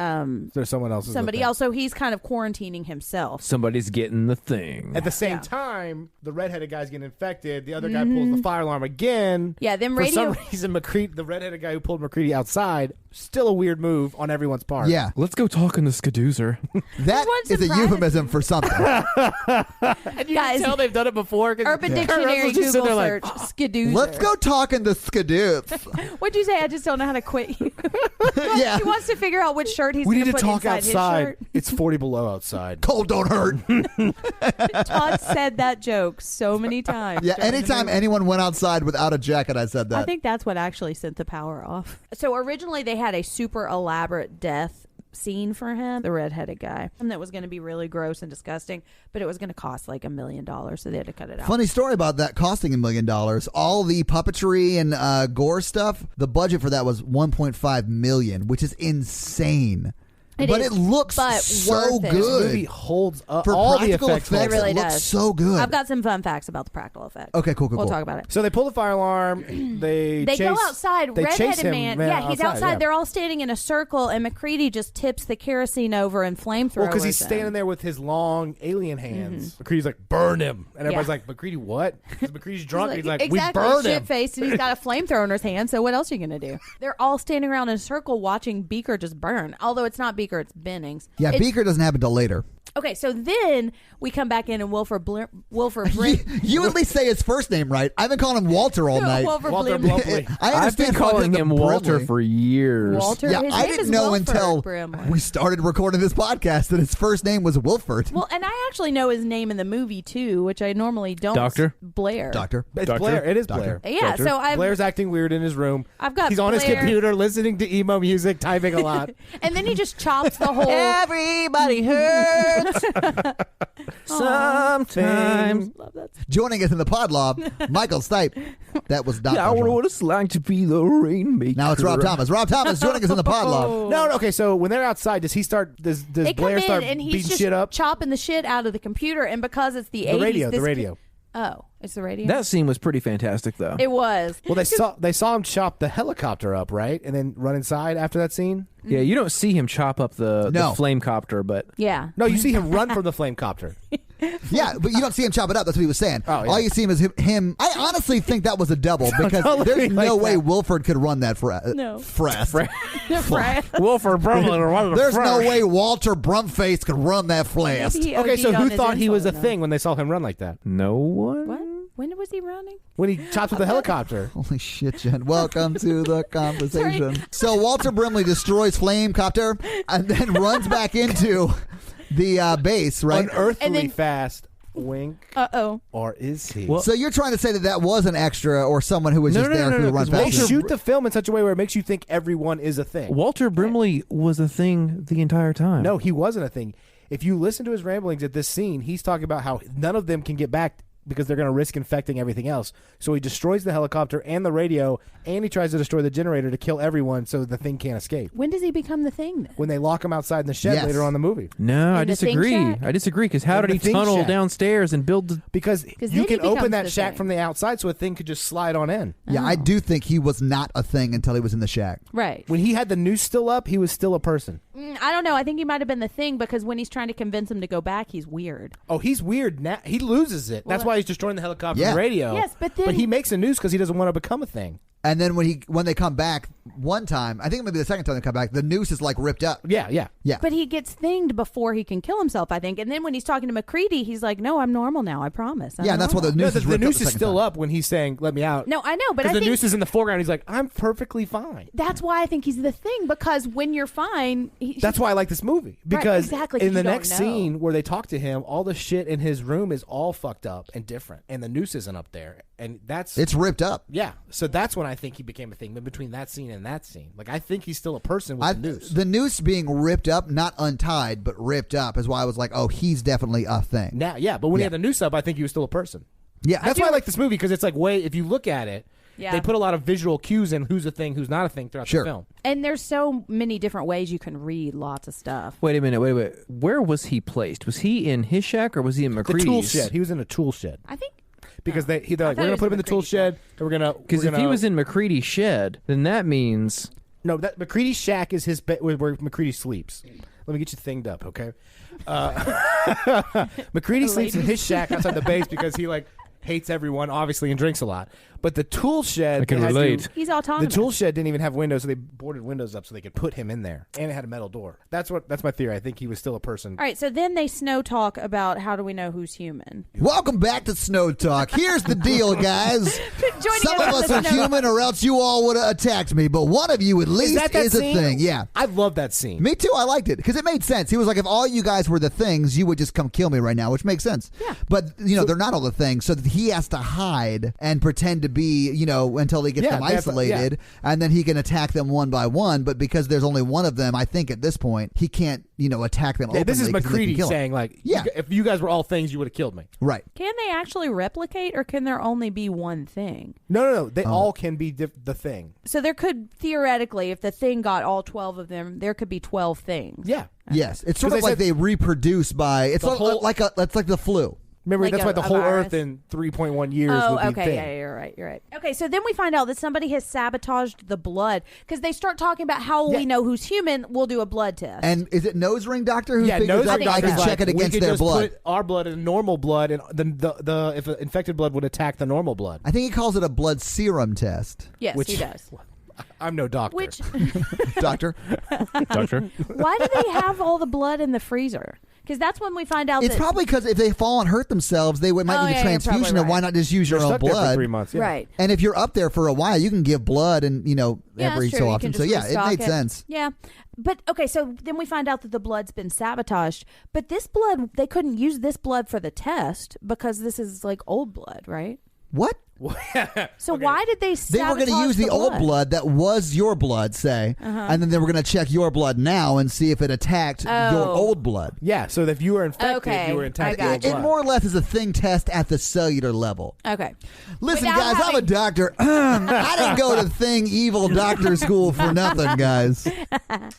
There's someone else. somebody else. So he's kind of quarantining himself. Somebody's getting the thing. At the same time, the redheaded guy's getting infected. The other guy pulls the fire alarm again. Yeah, then For Radio. some reason, McCready, the redheaded guy who pulled McCready outside, still a weird move on everyone's part. Yeah, Let's go talk in the skadoozer. that wants is some a euphemism for something. And you Guys, can tell they've done it before. 'Cause Urban Kurt Dictionary Russell's just sitting Google there search skadoozer. Let's go talk in the skadoots. What'd you say? I just don't know how to quit you. Yeah, He wants to figure out which shirt he's we going need to put talk inside his outside. shirt. It's 40 below outside. cold don't hurt. Todd said that joke so many times. Yeah, during the anytime movie. anyone went outside without a jacket, I said that. I think that's what actually sent the power off. So originally they had a super elaborate death scene for him, the redheaded guy, and that was going to be really gross and disgusting, but it was going to cost like $1 million, so they had to cut it out. Funny story about that costing $1 million. All the puppetry and gore stuff, the budget for that was $1.5 million, which is insane. But it looks but so worth it. This good. movie holds up. For all the practical effects. effects, It really it looks does. so good. I've got some fun facts about the practical effects. Okay, cool. We'll talk about it. So they pull the fire alarm. They They chase, go outside. They chase Redheaded him, man. Yeah, he's outside. yeah. They're all standing in a circle, and McCready just tips the kerosene over and flamethrowers. Well, because he's them. standing there with his long alien hands. McCready's like, burn him. And everybody's like, McCready, what? Because McCready's drunk. He's He's like, exactly, we burn him. shit-faced, and he's got a flamethrower in his hand, so what else are you going to do? They're all standing around in a circle watching Beaker just burn. Although it's not Beaker, it's Bennings. Yeah, It's- Beaker doesn't happen until later. Okay, so then we come back in and Wilford You at least say his first name right. I've been calling him Walter all night. Walter Brimley. Blumley. I I've been understand calling him Walter Brimley. for years. Walter. Yeah, His I name didn't is know Wilford until Brimley. we started recording this podcast that his first name was Wilford. Well, and I actually know his name in the movie too, which I normally don't. Doctor? Blair. Doctor. It's Doctor? Blair. It is Doctor. Blair. Yeah, so I've Blair's acting weird in his room. I've got He's on his Blair. computer listening to emo music, typing a lot. and then he just chops the whole. Everybody hurts. Sometimes. Love that. Joining us in the podloft, Michael Stipe. That was not. I wonder what it's like to be the rainmaker. Now it's Rob Thomas. Rob Thomas joining us in the podloft. No, okay. So when they're outside, does he start? Does They come Blair in start and he's beating just shit up? chopping the shit out of the computer, and because it's the 80s, The this radio. Oh, it's the radio. That scene was pretty fantastic, though. It was. Well, they saw him chop the helicopter up, right, and then run inside after that scene. Yeah, you don't see him chop up the flame copter, but Yeah. No, you see him run from the flame copter. Yeah, but you don't see him chop it up. That's what he was saying. Oh, yeah. All you see him is him. I honestly think that was a double because don't look at there's me no like way that. Wilford could run that No. fresh. Wilford Brimley run the There's no fresh. way Walter Brumface could run that fast. Maybe he Okay, so OD'd on who his thought he was a insulin, though. thing when they saw him run like that? No one. What? When was he running? When he chops with the helicopter. Holy shit, Jen. Welcome to the conversation. So Walter Brimley destroys Flame Copter and then runs back into the base, right? Unearthly And then- fast. Wink. Uh-oh. Or is he? Well, So you're trying to say that was an extra or someone who was No, just no, there no, who no, run 'cause they faster? shoot the film in such a way where it makes you think everyone is a thing. Walter Brimley was a thing the entire time. No, he wasn't a thing. If you listen to his ramblings at this scene, he's talking about how none of them can get back because they're going to risk infecting everything else. So he destroys the helicopter and the radio, and he tries to destroy the generator to kill everyone so the thing can't escape. When does he become the thing then? When they lock him outside in the shed Yes. later on in the movie. No, I In the Think disagree. Shack? I disagree because how In did the he Think tunnel Shack. downstairs and build the... Because 'Cause you then he can open becomes that the shack thing. from the outside so a thing could just slide on in. Yeah, I do think he was not a thing until he was in the shack. Right. When he had the noose still up, he was still a person. I don't know. I think he might have been the thing because when he's trying to convince him to go back, he's weird. Oh, he's weird now. He loses it. That's why he's destroying the helicopter Yeah. and radio. Yes, but then- he makes a noose because he doesn't want to become a thing. And then when they come back one time, I think maybe the second time they come back, the noose is like ripped up. Yeah, yeah. Yeah. But he gets thinged before he can kill himself, I think. And then when he's talking to McCready, he's like, "No, I'm normal now. I promise." I'm Yeah, and that's why normal." the noose No, is the ripped noose up the is second still time. up when he's saying, "Let me out." No, I know, but I Because the think noose is in the foreground. He's like, "I'm perfectly fine." that's why I think he's the thing because when you're fine, That's why I like this movie because exactly, in 'cause the you don't next know. scene where they talk to him, all the shit in his room is all fucked up and different, and the noose isn't up there, and that's It's ripped up. yeah. So that's when I think he became a thing. But between that scene in that scene. Like, I think he's still a person with the noose. The noose being ripped up, not untied, but ripped up, is why I was like, oh, he's definitely a thing. Now, but when he had the noose up, I think he was still a person. Yeah, That's why I like this movie, because it's like if you look at it, Yeah. they put a lot of visual cues in who's a thing, who's not a thing throughout the film. And there's so many different ways you can read lots of stuff. Wait a minute. Wait. Where was he placed? Was he in his shack or was he in McCready's? The tool shed. He was in a tool shed. I think Because they're like, we're going to put him in the tool shed, and we're going to... Because if he was in McCready's shed, then that means... No, that McCready's shack is his bed where McCready sleeps. Let me get you thinged up, okay? McCready sleeps in his shack outside the base because he, like, hates everyone, obviously, and drinks a lot. But the tool shed... I can relate. he's autonomous. The tool shed didn't even have windows, so they boarded windows up so they could put him in there. And it had a metal door. That's my theory. I think he was still a person. All right, so then they snow talk about how do we know who's human. Welcome back to Snow Talk. Here's the deal, guys. Joining Some of on us the are Snow human, or else you all would have attacked me. But one of you, at least, that is scene? a thing. Yeah. I love that scene. Me too. I liked it because it made sense. He was like, if all you guys were the things, you would just come kill me right now, which makes sense. Yeah. But, they're not all the things. So that he has to hide and pretend to be, until he gets them isolated. And then he can attack them one by one. But because there's only one of them, I think at this point, he can't, attack them openly. This is 'cause they can McCready kill him. saying, like, Yeah. if you guys were all things, you would have killed me. Right. Can they actually replicate, or can there only be one thing? No. They all can be the thing. So there could, theoretically, if the thing got all 12 of them, there could be 12 things. Yeah. Yes. It's sort of they like said they reproduce by, it's the whole- it's like the flu. Remember, Like that's why the a whole virus? Earth in 3.1 years Oh, would be okay. thing. Yeah, you're right. Okay, so then we find out that somebody has sabotaged the blood because they start talking about how we know who's human. We'll do a blood test. And is it Nose Ring Doctor who Yeah, figures nose out ring I can doctor's check like, it against we could their just blood? Put our blood in normal blood, and the if infected blood would attack the normal blood. I think he calls it a blood serum test. yes, which- he does. I'm no doctor. Which, Doctor? Doctor? why do they have all the blood in the freezer? Because that's when we find out It's that probably because if they fall and hurt themselves, they might need a yeah, you're transfusion, probably and why right. not just use your They're own stuck there for blood? 3 months. Yeah. right. And if you're up there for a while, you can give blood, and Yeah, every that's true. so You often. can So just yeah, it restock made sense. Yeah. But okay, so then we find out that the blood's been sabotaged. But this blood, they couldn't use this blood for the test because this is like old blood, right? What? So why did they They were sabotage going to use the old blood that was your blood, say, and then they were going to check your blood now and see if it attacked your Oh. old blood. Yeah, so if you were infected, Okay, you were I infected. got with you. It blood. more or less is a thing test at the cellular level. Okay. Listen, Without guys, I'm a having- doctor. I didn't go to thing evil doctor school for nothing, guys.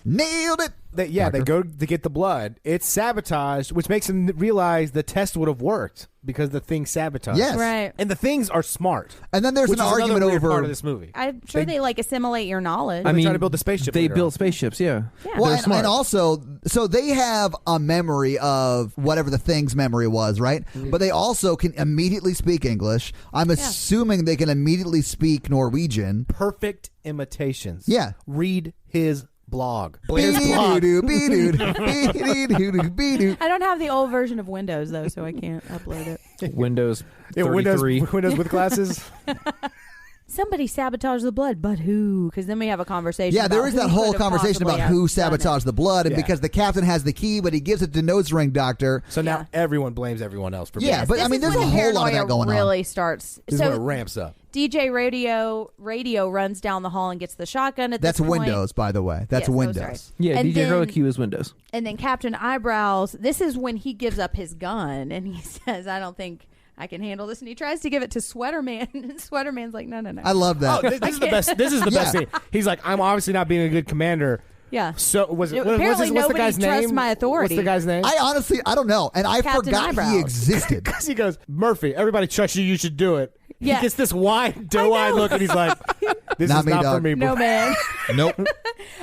Nailed it. They go to get the blood. It's sabotaged, which makes them realize the test would have worked because the thing's sabotaged. Yes. Right. And the things are smart. And then there's which an is another argument weird over part of this movie. I'm sure they like assimilate your knowledge. I mean, trying to build the spaceship They later built on. spaceships, yeah. Yeah. Well, They're and smart. also, so they have a memory of whatever the thing's memory was, right? Mm-hmm. But they also can immediately speak English. I'm assuming they can immediately speak Norwegian. Perfect imitations. Yeah. Read his blog. Blair's blog. Be-doo-doo, be-doo, be-doo-doo, be-doo. I don't have the old version of Windows though, so I can't upload it. Windows Yeah, 33. Windows with glasses. Somebody sabotaged the blood, but who? Because then we have a conversation. Yeah, there about is who that whole could have conversation about possibly who have done it. sabotaged the blood, and Yeah. because the captain has the key, but he gives it to Nose Ring Doctor. So now Yeah. everyone blames everyone else for Yeah, being- but This I mean, is there's a when whole lot of paranoia that going on. really starts. this is when it ramps up. DJ radio runs down the hall and gets the shotgun. At That's this point. Windows, by the way. That's Yes, Windows. sorry. Yeah, And DJ then- Heroic Q is Windows. And then Captain Eyebrows. This is when he gives up his gun and he says, "I don't think I can handle this." And he tries to give it to Sweater Man, and Sweater Man's like, "No." I love that. Oh, this is the best. This is the best Yeah. scene. He's like, I'm obviously not being a good commander. Yeah. So was it? Apparently What's the nobody guy's trusts name? my authority. What's the guy's name? I honestly, I don't know, and I Captain forgot Eyebrows. he existed. Because he goes, Murphy, everybody trusts you. You should do it. Yeah. He gets this wide, doe-eyed look, and he's like, "This Not is me, not for dog. me, bro." No man. Nope.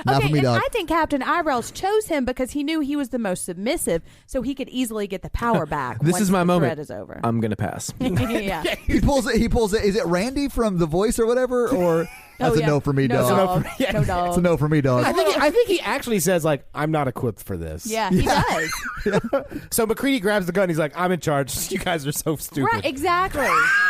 Not Okay, for me, and dog. I think Captain Eyebrows chose him because he knew he was the most submissive, so he could easily get the power back. This once is my the moment. threat is over. I'm going to pass. yeah. He pulls it. Is it Randy from The Voice or whatever? Or that's a yeah. no for me, No dog. dog. Yeah. No dog. It's a no for me, dog. I think he actually says like, "I'm not equipped for this." Yeah, he does. So McCready grabs the gun. He's like, "I'm in charge. You guys are so stupid." Right, exactly.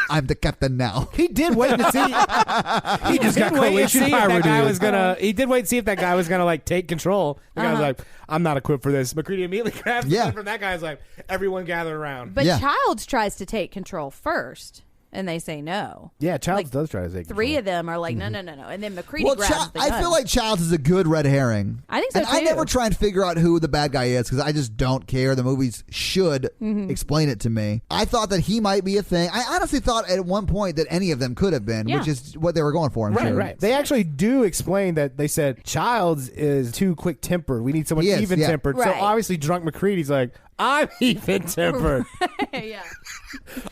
I'm the captain now. He did wait to see. He just got wait and coalition see if power, that guy dude. was gonna. He did wait and see if that guy was gonna like take control. The guy was Uh-huh. like, "I'm not equipped for this." McCready immediately grabs the Yeah. gun from that guy. Is like, "Everyone gather around." But Yeah. Childs tries to take control first. and they say no. Yeah, Childs Like, does try to take Three control. of them are like, no. And then McCready Well, grabs the gun. I feel like Childs is a good red herring. I think so, and I too. never try and figure out who the bad guy is because I just don't care. The movies should explain it to me. I thought that he might be a thing. I honestly thought at one point that any of them could have been, Yeah. which is what they were going for. I'm Right, sure. right. They actually do explain that they said Childs is too quick-tempered. We need someone He is, even-tempered. yeah. So Right. obviously drunk McCready's like, I'm even-tempered. yeah.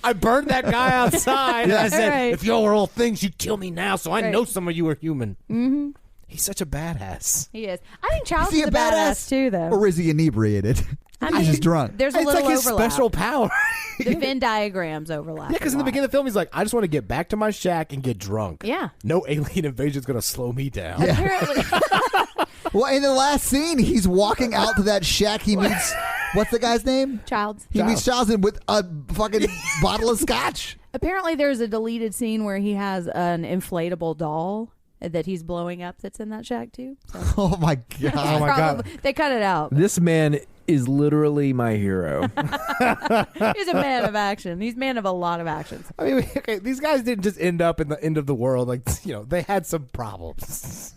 I burned that guy outside. And I said, Right. if y'all were all things, you'd kill me now. So I Right. know some of you are human. Mm-hmm. He's such a badass. He is. I think Childs Is he is a a badass too, though. Or is he inebriated? He's just drunk. There's a It's little like his overlap. special power. The Venn diagrams overlap. Yeah, because in the beginning of the film, he's like, I just want to get back to my shack and get drunk. Yeah. No alien invasion is going to slow me down. Apparently, Well, in the last scene, he's walking out to that shack. He meets, what's the guy's name? Childs. He meets Childs with a fucking bottle of scotch. Apparently, there's a deleted scene where he has an inflatable doll that he's blowing up that's in that shack too. So Oh my god! Oh my God. they cut it out. This man is literally my hero. He's a man of action. He's a man of a lot of actions. I mean, okay, these guys didn't just end up in the end of the world. Like, they had some problems.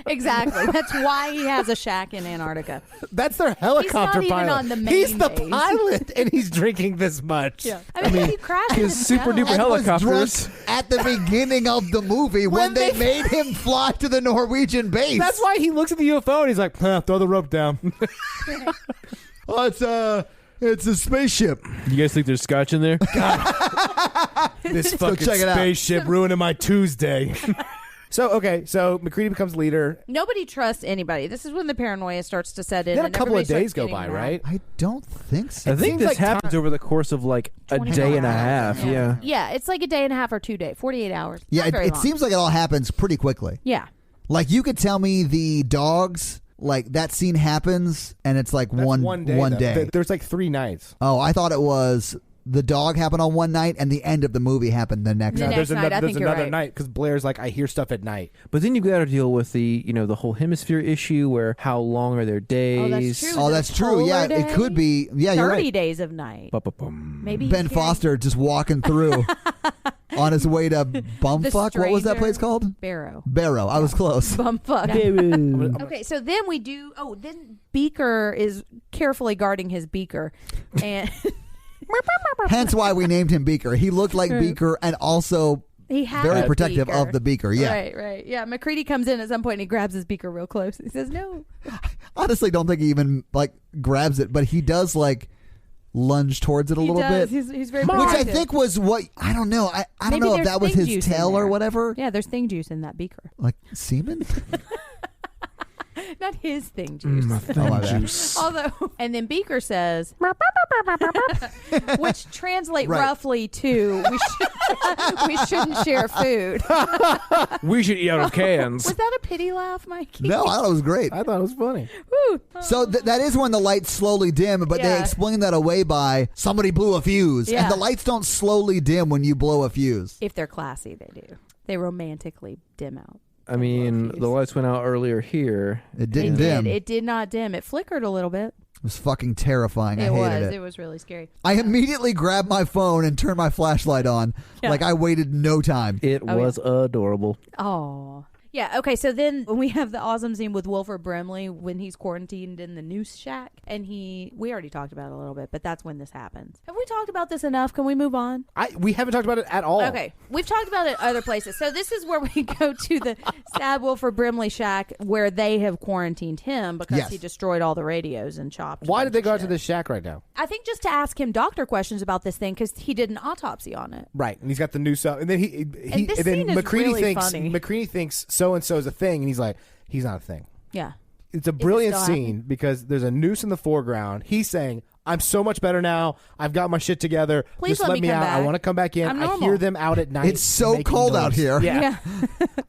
Exactly. That's why he has a shack in Antarctica. That's their helicopter even pilot. on the main He's the base. pilot, and he's drinking this much. I mean, he crashed his his super duper And was helicopters. drunk at the beginning of the movie when they made him fly to the Norwegian base. That's why he looks at the UFO and he's like, throw the rope down. Oh, it's a spaceship. You guys think there's scotch in there? This go fucking check it out. spaceship ruining my Tuesday. So McCready becomes leader. Nobody trusts anybody. This is when the paranoia starts to set in. Then a and couple of everybody days starts go by, getting mad. right? I don't think so. I think seems this like happens over the course of like a 24 day and a hours. half. Yeah. Yeah, it's like a day and a half or 2 days, 48 hours. Yeah, Not very it long. seems like it all happens pretty quickly. Yeah. Like you could tell me the dogs, like that scene happens, and it's like That's one day. though. day. There's like 3 nights. Oh, I thought it was the dog happened on one night, and the end of the movie happened the next The night. next night, I there's think you're another right. night because Blair's like, I hear stuff at night. But then you've got to deal with the the whole hemisphere issue where how long are their days? Oh, that's true. Oh, The that's true. Yeah, polar it could day? be. Yeah, you're 30 right. days of night. Ba-ba-bum. Maybe Ben he's carrying Foster just walking through on his way to Bumfuck. What was that stranger. place called? Barrow. Barrow. I was close. Bumfuck. Okay, so then we do. Oh, then Beaker is carefully guarding his beaker, and Hence why we named him Beaker. He looked like Beaker and also he had very a protective beaker. of the beaker. Yeah. Right. Yeah, McCready comes in at some point and he grabs his beaker real close. He says, "No." Honestly, don't think he even like grabs it, but he does like lunge towards it a He little does. bit. He's very Which I protective. think was what I don't know. I don't Maybe know if there's that was thing his juice in tail or there. whatever. Yeah, there's thing juice in that beaker. Like semen. Not his thing juice. Oh, my bad. Although, and then Beaker says, which translate Right. roughly to we shouldn't share food. We should eat out of cans. Was that a pity laugh, Mikey? No, I thought it was great. I thought it was funny. Woo. So that is when the lights slowly dim, but they Yeah. explain that away by somebody blew a fuse. Yeah. And the lights don't slowly dim when you blow a fuse. If they're classy, they do. They romantically dim out. I mean, the lights went out earlier here. It didn't It dim. did. It did not dim. It flickered a little bit. It was fucking terrifying. I It hated was. it. It was really scary. I immediately grabbed my phone and turned my flashlight on. Yeah. Like I waited no time. It Oh, was adorable. Oh. Yeah, okay, so then we have the awesome scene with Wilford Brimley when he's quarantined in the noose shack. And we already talked about it a little bit, but that's when this happens. Have we talked about this enough? Can we move on? We haven't talked about it at all. Okay, we've talked about it other places. So this is where we go to the sad Wilford Brimley shack where they have quarantined him because Yes. he destroyed all the radios and chopped. a Why bunch did they of go out to shit. this shack right now? I think just to ask him doctor questions about this thing because he did an autopsy on it. Right, and he's got the new stuff, and then And this scene is really funny. McCready thinks so and so is a thing, and he's like, he's not a thing. Yeah. It's a brilliant still scene because there's a noose in the foreground. He's saying, I'm so much better now. I've got my shit together. Please Just let me come out. I back. want to come back in. I'm I normal." hear them out at night. It's so making cold out noise. here. Yeah.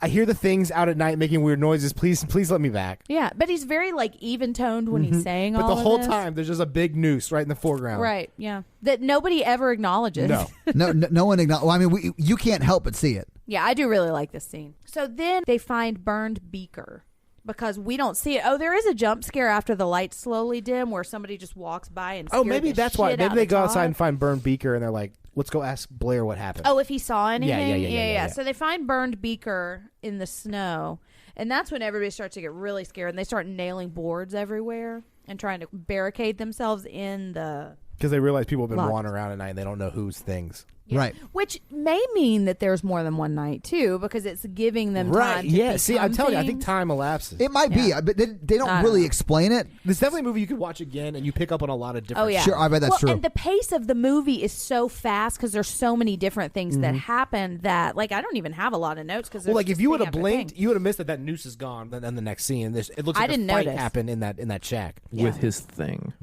I hear the things out at night making weird noises. Please let me back. Yeah, but he's very like even toned when he's saying But all the of whole this. time, there's just a big noose right in the foreground. Right, yeah. That nobody ever acknowledges. No. No one acknowledged. Well, I mean, you can't help but see it. Yeah, I do really like this scene. So then they find burned beaker because we don't see it. Oh, there is a jump scare after the lights slowly dim where somebody just walks by and Oh, scared maybe the that's why. shit Maybe out they of go Todd. outside and find burned beaker, and they're like, let's go ask Blair what happened. Oh, if he saw anything? Yeah. So they find burned beaker in the snow. And that's when everybody starts to get really scared. And they start nailing boards everywhere and trying to barricade themselves in the... Because they realize people have been Locked. wandering around at night and they don't know whose things. Yeah. Right. Which may mean that there's more than one night, too, because it's giving them time to Yeah. See, I'm become telling you, I think things. time elapses. It might be, but they don't I don't really know. explain it. It's definitely a movie you could watch again and you pick up on a lot of different Oh, yeah. Sure, I bet that's well, true. And the pace of the movie is so fast because there's so many different things that happen that, like, I don't even have a lot of notes because Well, like if you would have blinked, you would have missed that noose is gone. Then the next scene, it looks I like didn't a fight notice. happened in that shack. with his thing.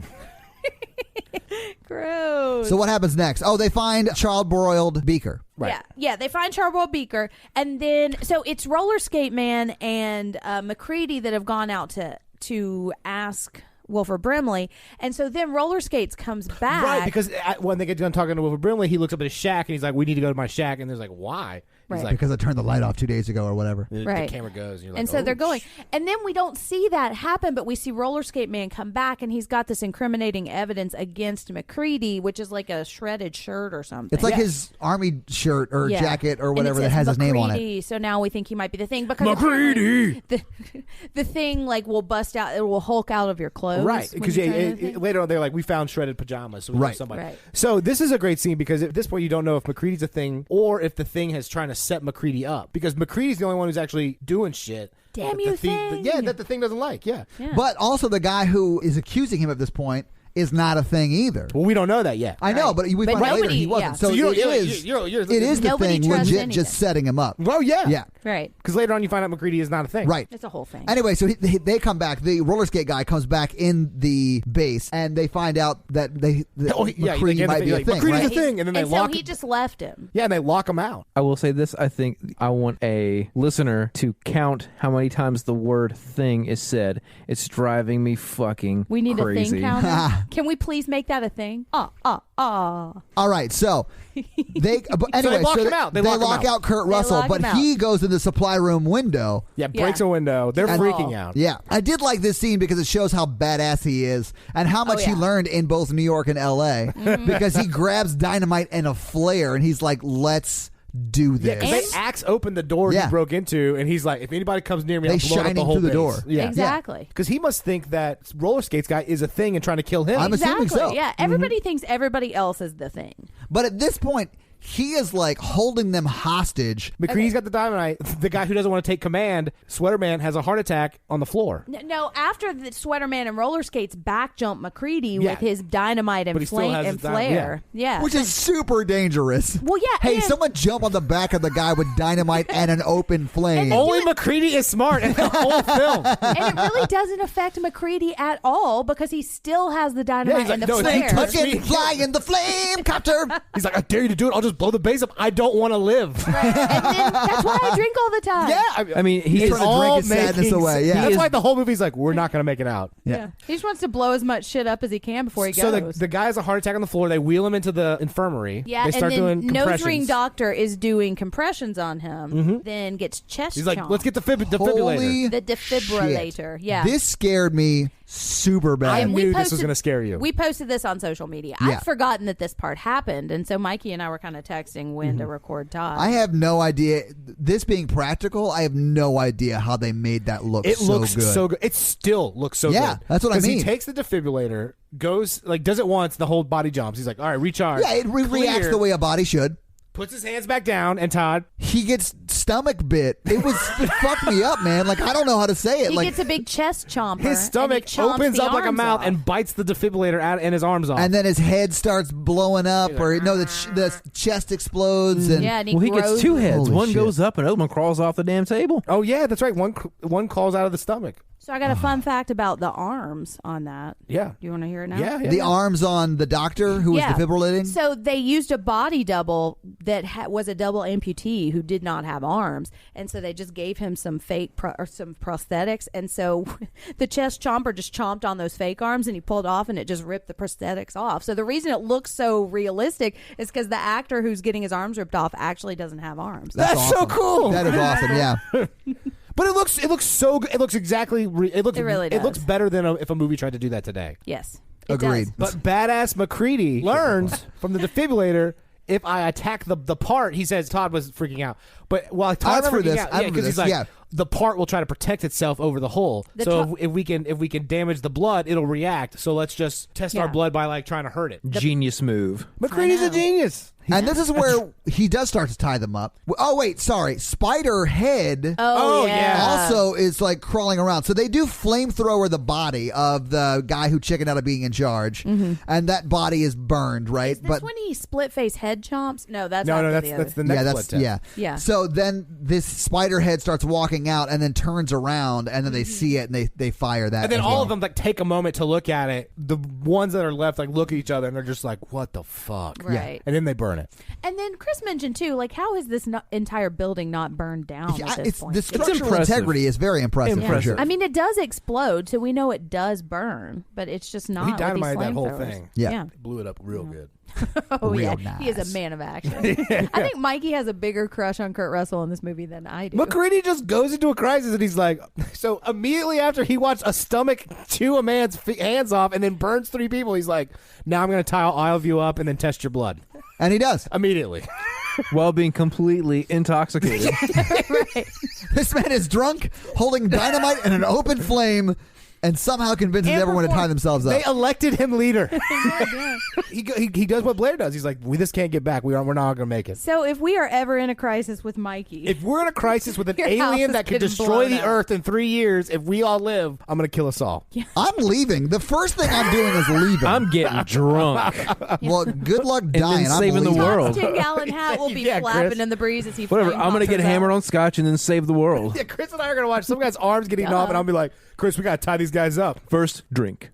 Gross. So what happens next? Oh, they find child-broiled beaker. Right. Yeah. They find Charbroiled Beaker, and then so it's Roller Skate Man and McCready that have gone out to ask Wilford Brimley, and so then Roller Skates comes back. Right, because when they get done talking to Wilford Brimley, he looks up at his shack and he's like, "We need to go to my shack," and there's like, "Why?" He's Right. like, Because I turned the light off 2 days ago or whatever. the Right. camera goes, and you're like, and so "Oh, they're going, and then we don't see that happen, but we see Roller Skate Man come back, and he's got this incriminating evidence against McCready, which is like a shredded shirt or something. It's like his army shirt or Yeah. jacket or And whatever it that says has his name on it. McCready, so now we think he might be the thing because McCready! the thing like will bust out, it will hulk out of your clothes, Right, when because you're trying to think. later on they're like, we found shredded pajamas, so we know Right. somebody. Right. So this is a great scene because at this point you don't know if McCready's a thing or if the thing has trying to set McCready up because McCready's the only one who's actually doing shit. Damn that you, the thing! that the thing doesn't like. Yeah. Yeah. But also the guy who is accusing him at this point is not a thing either. Well, we don't know that yet. I know, Right. but we But find out later nobody- he wasn't. yeah. So, So you're- it you're- is. you're- It is the Nobody thing trusts legit anything. just setting him up. Oh yeah, Yeah. Right, Because later on you find out McCready is not a thing. Right. it's a whole thing. Anyway, so they come back. The roller skate guy comes back in the base, and they find out that that McCready might be a thing. McCready's Right? a thing, and then they and lock. so he just left him. Yeah, and they lock him out. I will say this. I think I want a listener to count how many times the word thing is said. It's driving me fucking We need crazy. a thing counter. Can we please make that a thing? All right, so they anyway, lock him out. They lock him out Kurt Russell, lock but him out. he goes in the supply room window. Yeah, breaks a window. They're And- freaking out. Yeah, I did like this scene because it shows how badass he is and how much he yeah. learned in both New York and L.A. Because he grabs dynamite and a flare, and he's like, "Let's do Yeah, this." because they axe open the door Yeah. he broke into, and he's like, "If anybody comes near me, They I'll blow up shining the whole through the base." door. Yeah, Exactly. Because he must think that roller skates guy is a thing and trying to kill him. I'm assuming Exactly. so. Yeah, everybody thinks everybody else is the thing. But at this point, he is like holding them hostage. McCready's got the dynamite. The guy who doesn't want to take command, Sweater Man, has a heart attack on the floor. No, after the Sweater Man and roller skates back jump McCready Yeah. with his dynamite But and he still flame has and his dynamite, flare. Yeah. Which is super dangerous. Well, yeah, Hey, and- someone jump on the back of the guy with dynamite and an open flame. Only McCready is smart in the whole film. and it really doesn't affect McCready at all because he still has the dynamite he's like, and the "No, it's flare. touch Touch me. it, fly in the flame copter. He's like, "I dare you to do it. I'll just blow the base up. I don't want to live." Right. And then that's why I drink all the time. Yeah, I mean, he He's is trying to drink his sadness away, yeah. That's He why is- the whole movie's like, we're not going to make it out. Yeah. He just wants to blow as much shit up as he can before he So goes. the guy has a heart attack on the floor. They wheel him into the infirmary. yeah, they start and then doing nose compressions. ring doctor is doing compressions on him. Then gets chest. He's like, chomp. "Let's get the defibrillator." Holy the defibrillator. shit. Yeah. This scared me super bad. I And we knew this was posted- going to scare you. We posted this on social media. Yeah. I'd forgotten that this part happened, and so Mikey and I were kind of texting when Mm-hmm. to record Todd. I have no idea. This being practical, I have no idea how they made that look It so looks good. so good. It still looks so good. Yeah, that's what I 'Cause mean. He takes the defibrillator, goes like does it once, the whole body jumps. He's like, "All right, recharge." Yeah, it reacts Clear. the way a body should. Puts his hands back down, and Todd. He gets stomach bit. It fucked me up, man. Like, I don't know how to say it. he like, gets a big chest chomper. His stomach and he chomps opens the up like a arms mouth off. and bites the defibrillator out and his arms off. and then his head starts blowing up, or no, the chest explodes, and yeah, and he Well, he gets grows- two heads. Holy One shit. goes up and the other one crawls off the damn table. oh yeah, that's right. One crawls out of the stomach. So I got a fun fact about the arms on that. Yeah. Do you want to hear it now? Yeah. the arms on the doctor who was Yeah. defibrillating. So they used a body double that was a double amputee who did not have arms, and so they just gave him some fake or some prosthetics, and so the chest chomper just chomped on those fake arms, and he pulled off, and it just ripped the prosthetics off. So the reason it looks so realistic is because the actor who's getting his arms ripped off actually doesn't have arms. That's so awesome. cool. That is awesome. Yeah. But it looks so good. It looks exactly. It looks. It really It looks does. better than if a movie tried to do that today. Yes, it Agreed. does. But badass McCready learns from the defibrillator if I attack the part, he says Todd was freaking out. But while Todd's remember freaking this. out, I remember because he's this, like, yeah. the part will try to protect itself over the hole. So if we can damage the blood, it'll react. So let's just test our blood by like trying to hurt it. Genius move. McCready's a genius. And this is where he does start to tie them up. Oh, wait, sorry. Spiderhead Oh, yeah. also is like crawling around. So they do flamethrower the body of the guy who chickened out of being in charge. And that body is burned, right? Is this when he split face head chomps? No, that's No, after that's the other. the next blood test. Yeah. So then this Spiderhead starts walking out and then turns around and then they see it and they fire that. And then as all well. of them like take a moment to look at it. The ones that are left like look at each other and they're just like, "What the fuck?" Right. And then they burn it. And then Chris mentioned too, like, how is this entire building not burned down Yeah, at this it's point? the structural impressive. integrity is very impressive. For sure. I mean, it does explode, so we know it does burn, but it's just not. He with these dynamited that whole flamethrowers. thing. Yeah. Blew it up real good. Oh Real yeah, he is nice. a man of action. I think Mikey has a bigger crush on Kurt Russell in this movie than I do. McCready just goes into a crisis and he's like, so immediately after he watched a stomach chew a man's hands off and then burns 3 people, he's like, now I'm going to tie all of you up and then test your blood. And he does. Immediately. While being completely intoxicated. Right. This man is drunk, holding dynamite in an open flame, and somehow convinces everyone to tie themselves up. They elected him leader. He does what Blair does. He's like, we just can't get back. We're not going to make it. So if we are ever in a crisis with Mikey, If we're in a crisis with an Your house alien is that could getting destroy blown the up. Earth in 3 years, if we all live, I'm going to kill us all. I'm leaving. The first thing I'm doing is leaving. I'm getting drunk. Well, good luck then dying. I'm saving the leaving. world. Todd's 10-gallon hat will be Yeah, flapping Chris. in the breeze as he Whatever. flame I'm going to hops get us hammered out. on scotch and then save the world. Yeah, Chris and I are going to watch some guy's arms get eaten off, and I'll be like, Chris, we got to tie these guys up. First drink.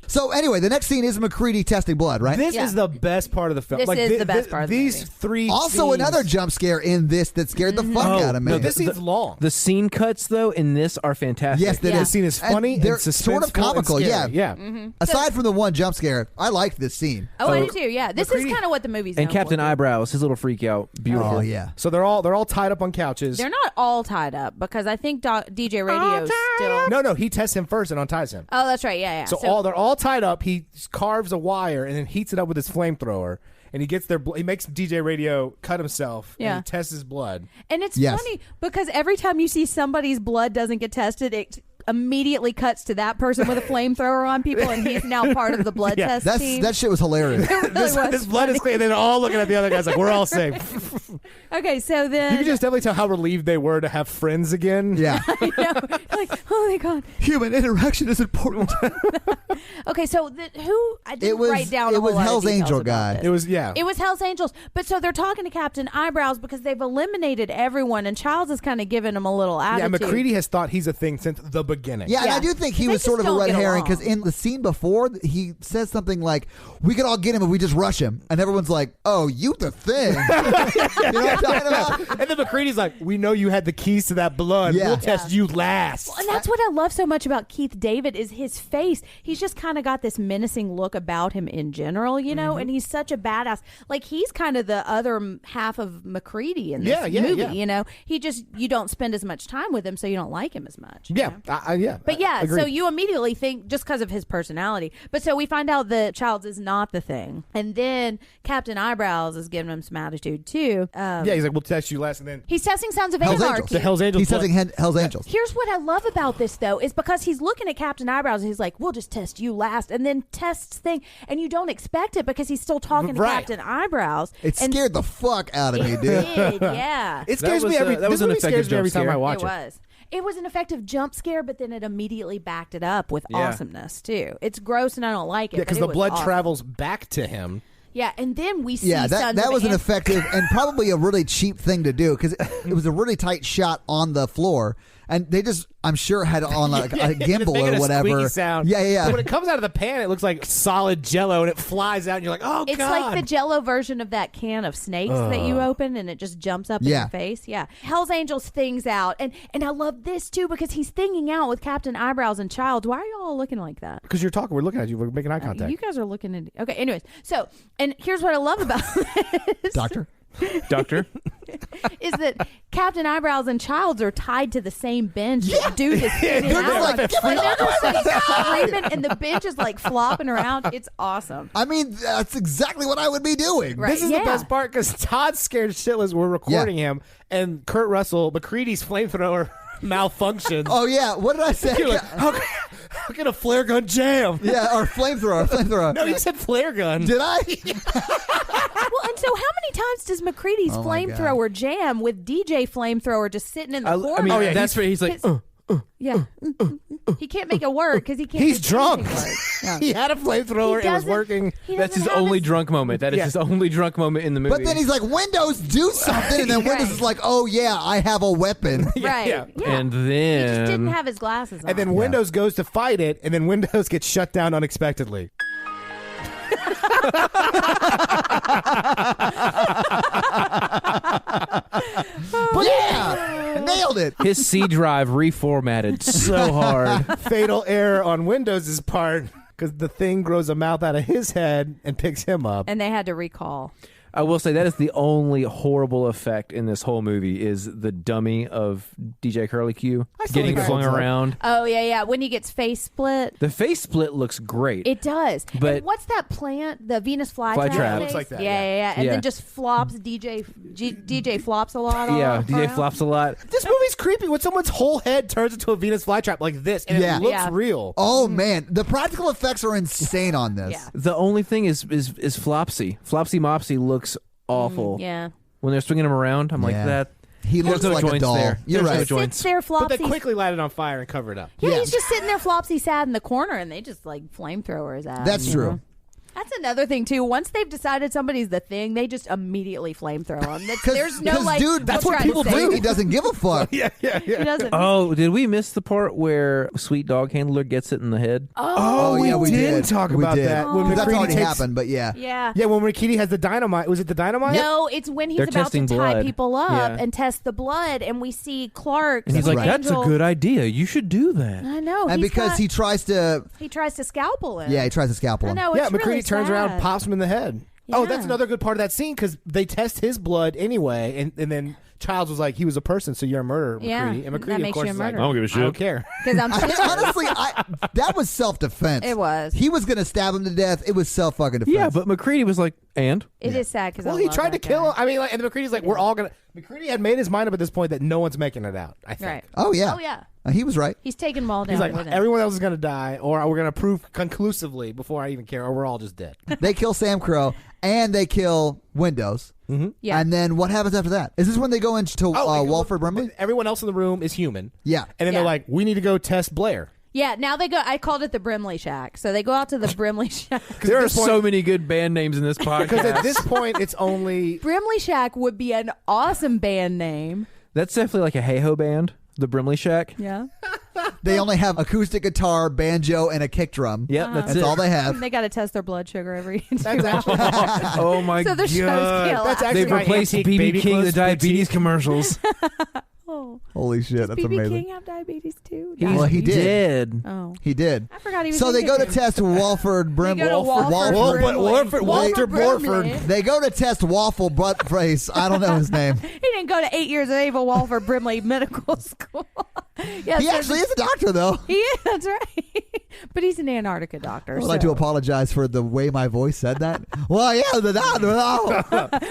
So anyway, the next scene is McCready testing blood, right? This Yeah. is the best part of the film. This is the best part of the These movie. 3 Also, scenes- another jump scare in this that scared the fuck out of me. No, this scene's long. The scene cuts, though, in this are fantastic. Yes, that Yeah. is. This scene is funny and they're suspenseful sort of comical. and Yeah, scary. Yeah. Aside from the one jump scare, I liked this scene. Oh, I do too. Yeah, this McCready- is kind of what the movie's And known Captain for. Eyebrows, his little freak out. Beautiful. Oh yeah. So they're all tied up on couches. They're not all tied up because I think DJ Radio still. No, he tests him first and unties him. Oh, that's right. Yeah. So they're all tied up. He carves a wire and then heats it up with his flamethrower. And he gets he makes DJ Radio cut himself. Yeah. And he tests his blood. And it's Yes. funny because every time you see somebody's blood doesn't get tested, it immediately cuts to that person with a flamethrower on people, and he's now part of the blood Yeah, test team. That shit was hilarious. It really was This blood is clean. And then all looking at the other guys like, we're all safe. Okay, so then You can just definitely tell how relieved they were to have friends again. Yeah. you know, like, oh my god. Human interaction is important. Okay, so who I didn't It was- write down. it a whole was lot of Hell's details Angel about guy. this. It was, yeah. It was Hell's Angels, but so they're talking to Captain Eyebrows because they've eliminated everyone, and Childs is kind of giving them a little Yeah, attitude. McCready has thought he's a thing since the beginning. Yeah, and Yeah. I do think he They was sort just of a don't red get herring along. because in the scene before, he says something like, "We could all get him if we just rush him," and everyone's like, "Oh, you the thing." You know what I'm talking about? And then McCready's like, we know you had the keys to that blood. Yeah. We'll test you last. And that's what I love so much about Keith David is his face. He's just kind of got this menacing look about him in general, you know, and he's such a badass. Like he's kind of the other half of McCready in this movie, yeah. you know. You don't spend as much time with him, so you don't like him as much. you Yeah, know? yeah. But yeah, Agreed. so you immediately think just because of his personality. But so we find out that Childs is not the thing. And then Captain Eyebrows is giving him some attitude too. Yeah, he's like, we'll test you last, and then He's testing Sons of Hell's Anarchy. Angels. the Hell's Angels. He's testing Hell's Angels. Here's what I love about this, though, is because he's looking at Captain Eyebrows and he's like, we'll just test you last, and then tests thing, and you don't expect it because he's still talking to Right. Captain Eyebrows. It And scared the fuck out of me, it dude. did, yeah. It scares That me was, every. that This was an movie effective scares me every jump time I scare. watch It was. It was an effective jump scare, but then it immediately backed it up with Yeah. awesomeness, too. It's gross and I don't like it. Yeah, because but the it was blood awesome. travels back to him. Yeah, and then we see Yeah, Sons that of was an An- effective and probably a really cheap thing to do because it was a really tight shot on the floor, and they just, I'm sure, had it on like a gimbal Making or a whatever. squeaky sound. Yeah. But when it comes out of the pan, it looks like solid Jello, and it flies out, and you're like, oh It's god. like the Jell-O version of that can of snakes that you open and it just jumps up in Yeah. your face. Yeah. Hell's Angels things out. And I love this too because he's thinging out with Captain Eyebrows and Childs. Why are you all looking like that? Because you're talking, we're looking at you, we're making eye contact. You guys are looking at... Okay, anyways. So, and here's what I love about this. Doctor? Doctor. is that Captain Eyebrows and Childs are tied to the same bench. Yeah. The dude is sitting They're out just on. like, "Give me And they're the just like screaming, and the bench is like flopping around. It's awesome. I mean, that's exactly what I would be doing. Right. This is Yeah. the best part because Todd's scared shitless. We're recording him, and Kurt Russell, McCready's flamethrower malfunctions. Oh yeah, what did I say? You're like, how can a flare gun jam? Yeah, or flamethrower. No, you said flare gun. Did I? Well, and so how many times does McCready's Oh, my flamethrower jam with DJ Flamethrower just sitting in the corner? I mean, Oh, yeah, that's where he's like, Yeah. He can't make it work because he can't. He's make drunk. anything work. Yeah. He had a flamethrower. It was doesn't- working. he that's his doesn't have only drunk moment. That is Yeah. his only drunk moment in the movie. But then he's like, Windows, do something. And then Right. Windows is like, oh, yeah, I have a weapon. Right. yeah. and He just then didn't have his glasses on. And then Windows goes to fight it, and then Windows gets shut down unexpectedly. Yeah, nailed it. his C drive reformatted so hard. Fatal error on Windows' part because the thing grows a mouth out of his head and picks him up. and they had to recall. I will say that is the only horrible effect in this whole movie is the dummy of DJ Curly Q still getting think it flung holds up. around. Oh yeah. When he gets face split, The face split looks great. it does. But- and what's that plant? The Venus flytrap. Flytrap. Yeah, it looks like that, Yeah. And Yeah. then just flops. DJ flops a lot. yeah, DJ around. flops a lot. This movie's creepy when someone's whole head turns into a Venus flytrap like this, and Yeah. it looks Yeah. real. Oh, man. The practical effects are insane on this. Yeah. The only thing is Flopsy. Flopsy Mopsy looks awful. Yeah. When they're swinging him around, I'm like Yeah. that. He There's looks no like a joints doll. there. You're There's no right. joints. Sits there, But Flopsy. they quickly light it on fire and cover it up. Yeah, Yeah. he's just sitting there, Flopsy, sad in the corner, and they just like flamethrower his ass. That's you true. know? That's another thing too. Once they've decided somebody's the thing, they just immediately flamethrow them. There's no like. dude, that's we'll what try to people save do. He you. doesn't give a fuck. Yeah. He doesn't. Oh, did we miss the part where Sweet Dog Handler gets it in the head? Oh, yeah, we did talk We about did. that. Oh. When That's McCready already takes- happened, but yeah. Yeah. Yeah, when Rikiti has the dynamite. Was it the dynamite? No, it's when he's They're about to testing tie blood. people up Yeah. and test the blood, and we see Clark. And he's That's like, right. "That's a good idea. You should do that." I know. And he's because got- he tries to, he tries to scalpel him. he tries to scalpel I him. know. Yeah, It's McCready really turns around, sad. pops him in the head. Oh, that's Yeah. another good part of that scene because they test his blood anyway, and then Childs was like, he was a person, so you're a murderer, Yeah, McCready. And that McCready, of makes course, you a is like, murderer. I don't give a I don't care. Because I'm Honestly, that was self-defense. It was. He was going to stab him to death. It was self-fucking defense. Yeah, but McCready was like, "And It is sad because Well, he tried to kill him. I mean, like, and McCready's like, we're all going to. McCready had made his mind up at this point that no one's making it out, I think. Right. Oh, yeah. Oh yeah. He was right. He's taking them all down He's like, with him. everyone else is going to die, or we're going to prove conclusively before I even care, or we're all just dead. They kill Sam Crow, and they kill Windows. Yeah. And then what happens after that? Is this when they go into they go- Walford Brimley? Everyone else in the room is human. Yeah. And then Yeah. they're like, we need to go test Blair. Yeah, now they go. I called it the Brimley Shack. So they go out to the Brimley Shack. there are this point- so many good band names in this Because podcast." at this point, it's only. Brimley Shack would be an awesome band name. That's definitely like a hey-ho band, the Brimley Shack. Yeah. They only have acoustic guitar, banjo, and a kick drum. Yep, that's That's it. all they have. They got to test their blood sugar every 2 That's hours. actually. Oh my So the show's god! kill. That's actually They've my replaced antique BB baby King, the clothes diabetes boutique. commercials. Oh. Holy shit, that's BB amazing. King have diabetes too? Well, he did. dead. Oh. He did. I forgot he was So in they go to Kicking. test Walford Brimley. They go to Walford Brimley. Walter Brimley. Borford. They go to test Waffle Butt Face. I don't know his name. He didn't go to 8 years of age at Walford Brimley Medical School. Yeah, He so actually is a doctor, though. He is, that's right. But he's an Antarctica doctor. I would like to apologize for the way my voice said that. Well, yeah, the doctor. Oh,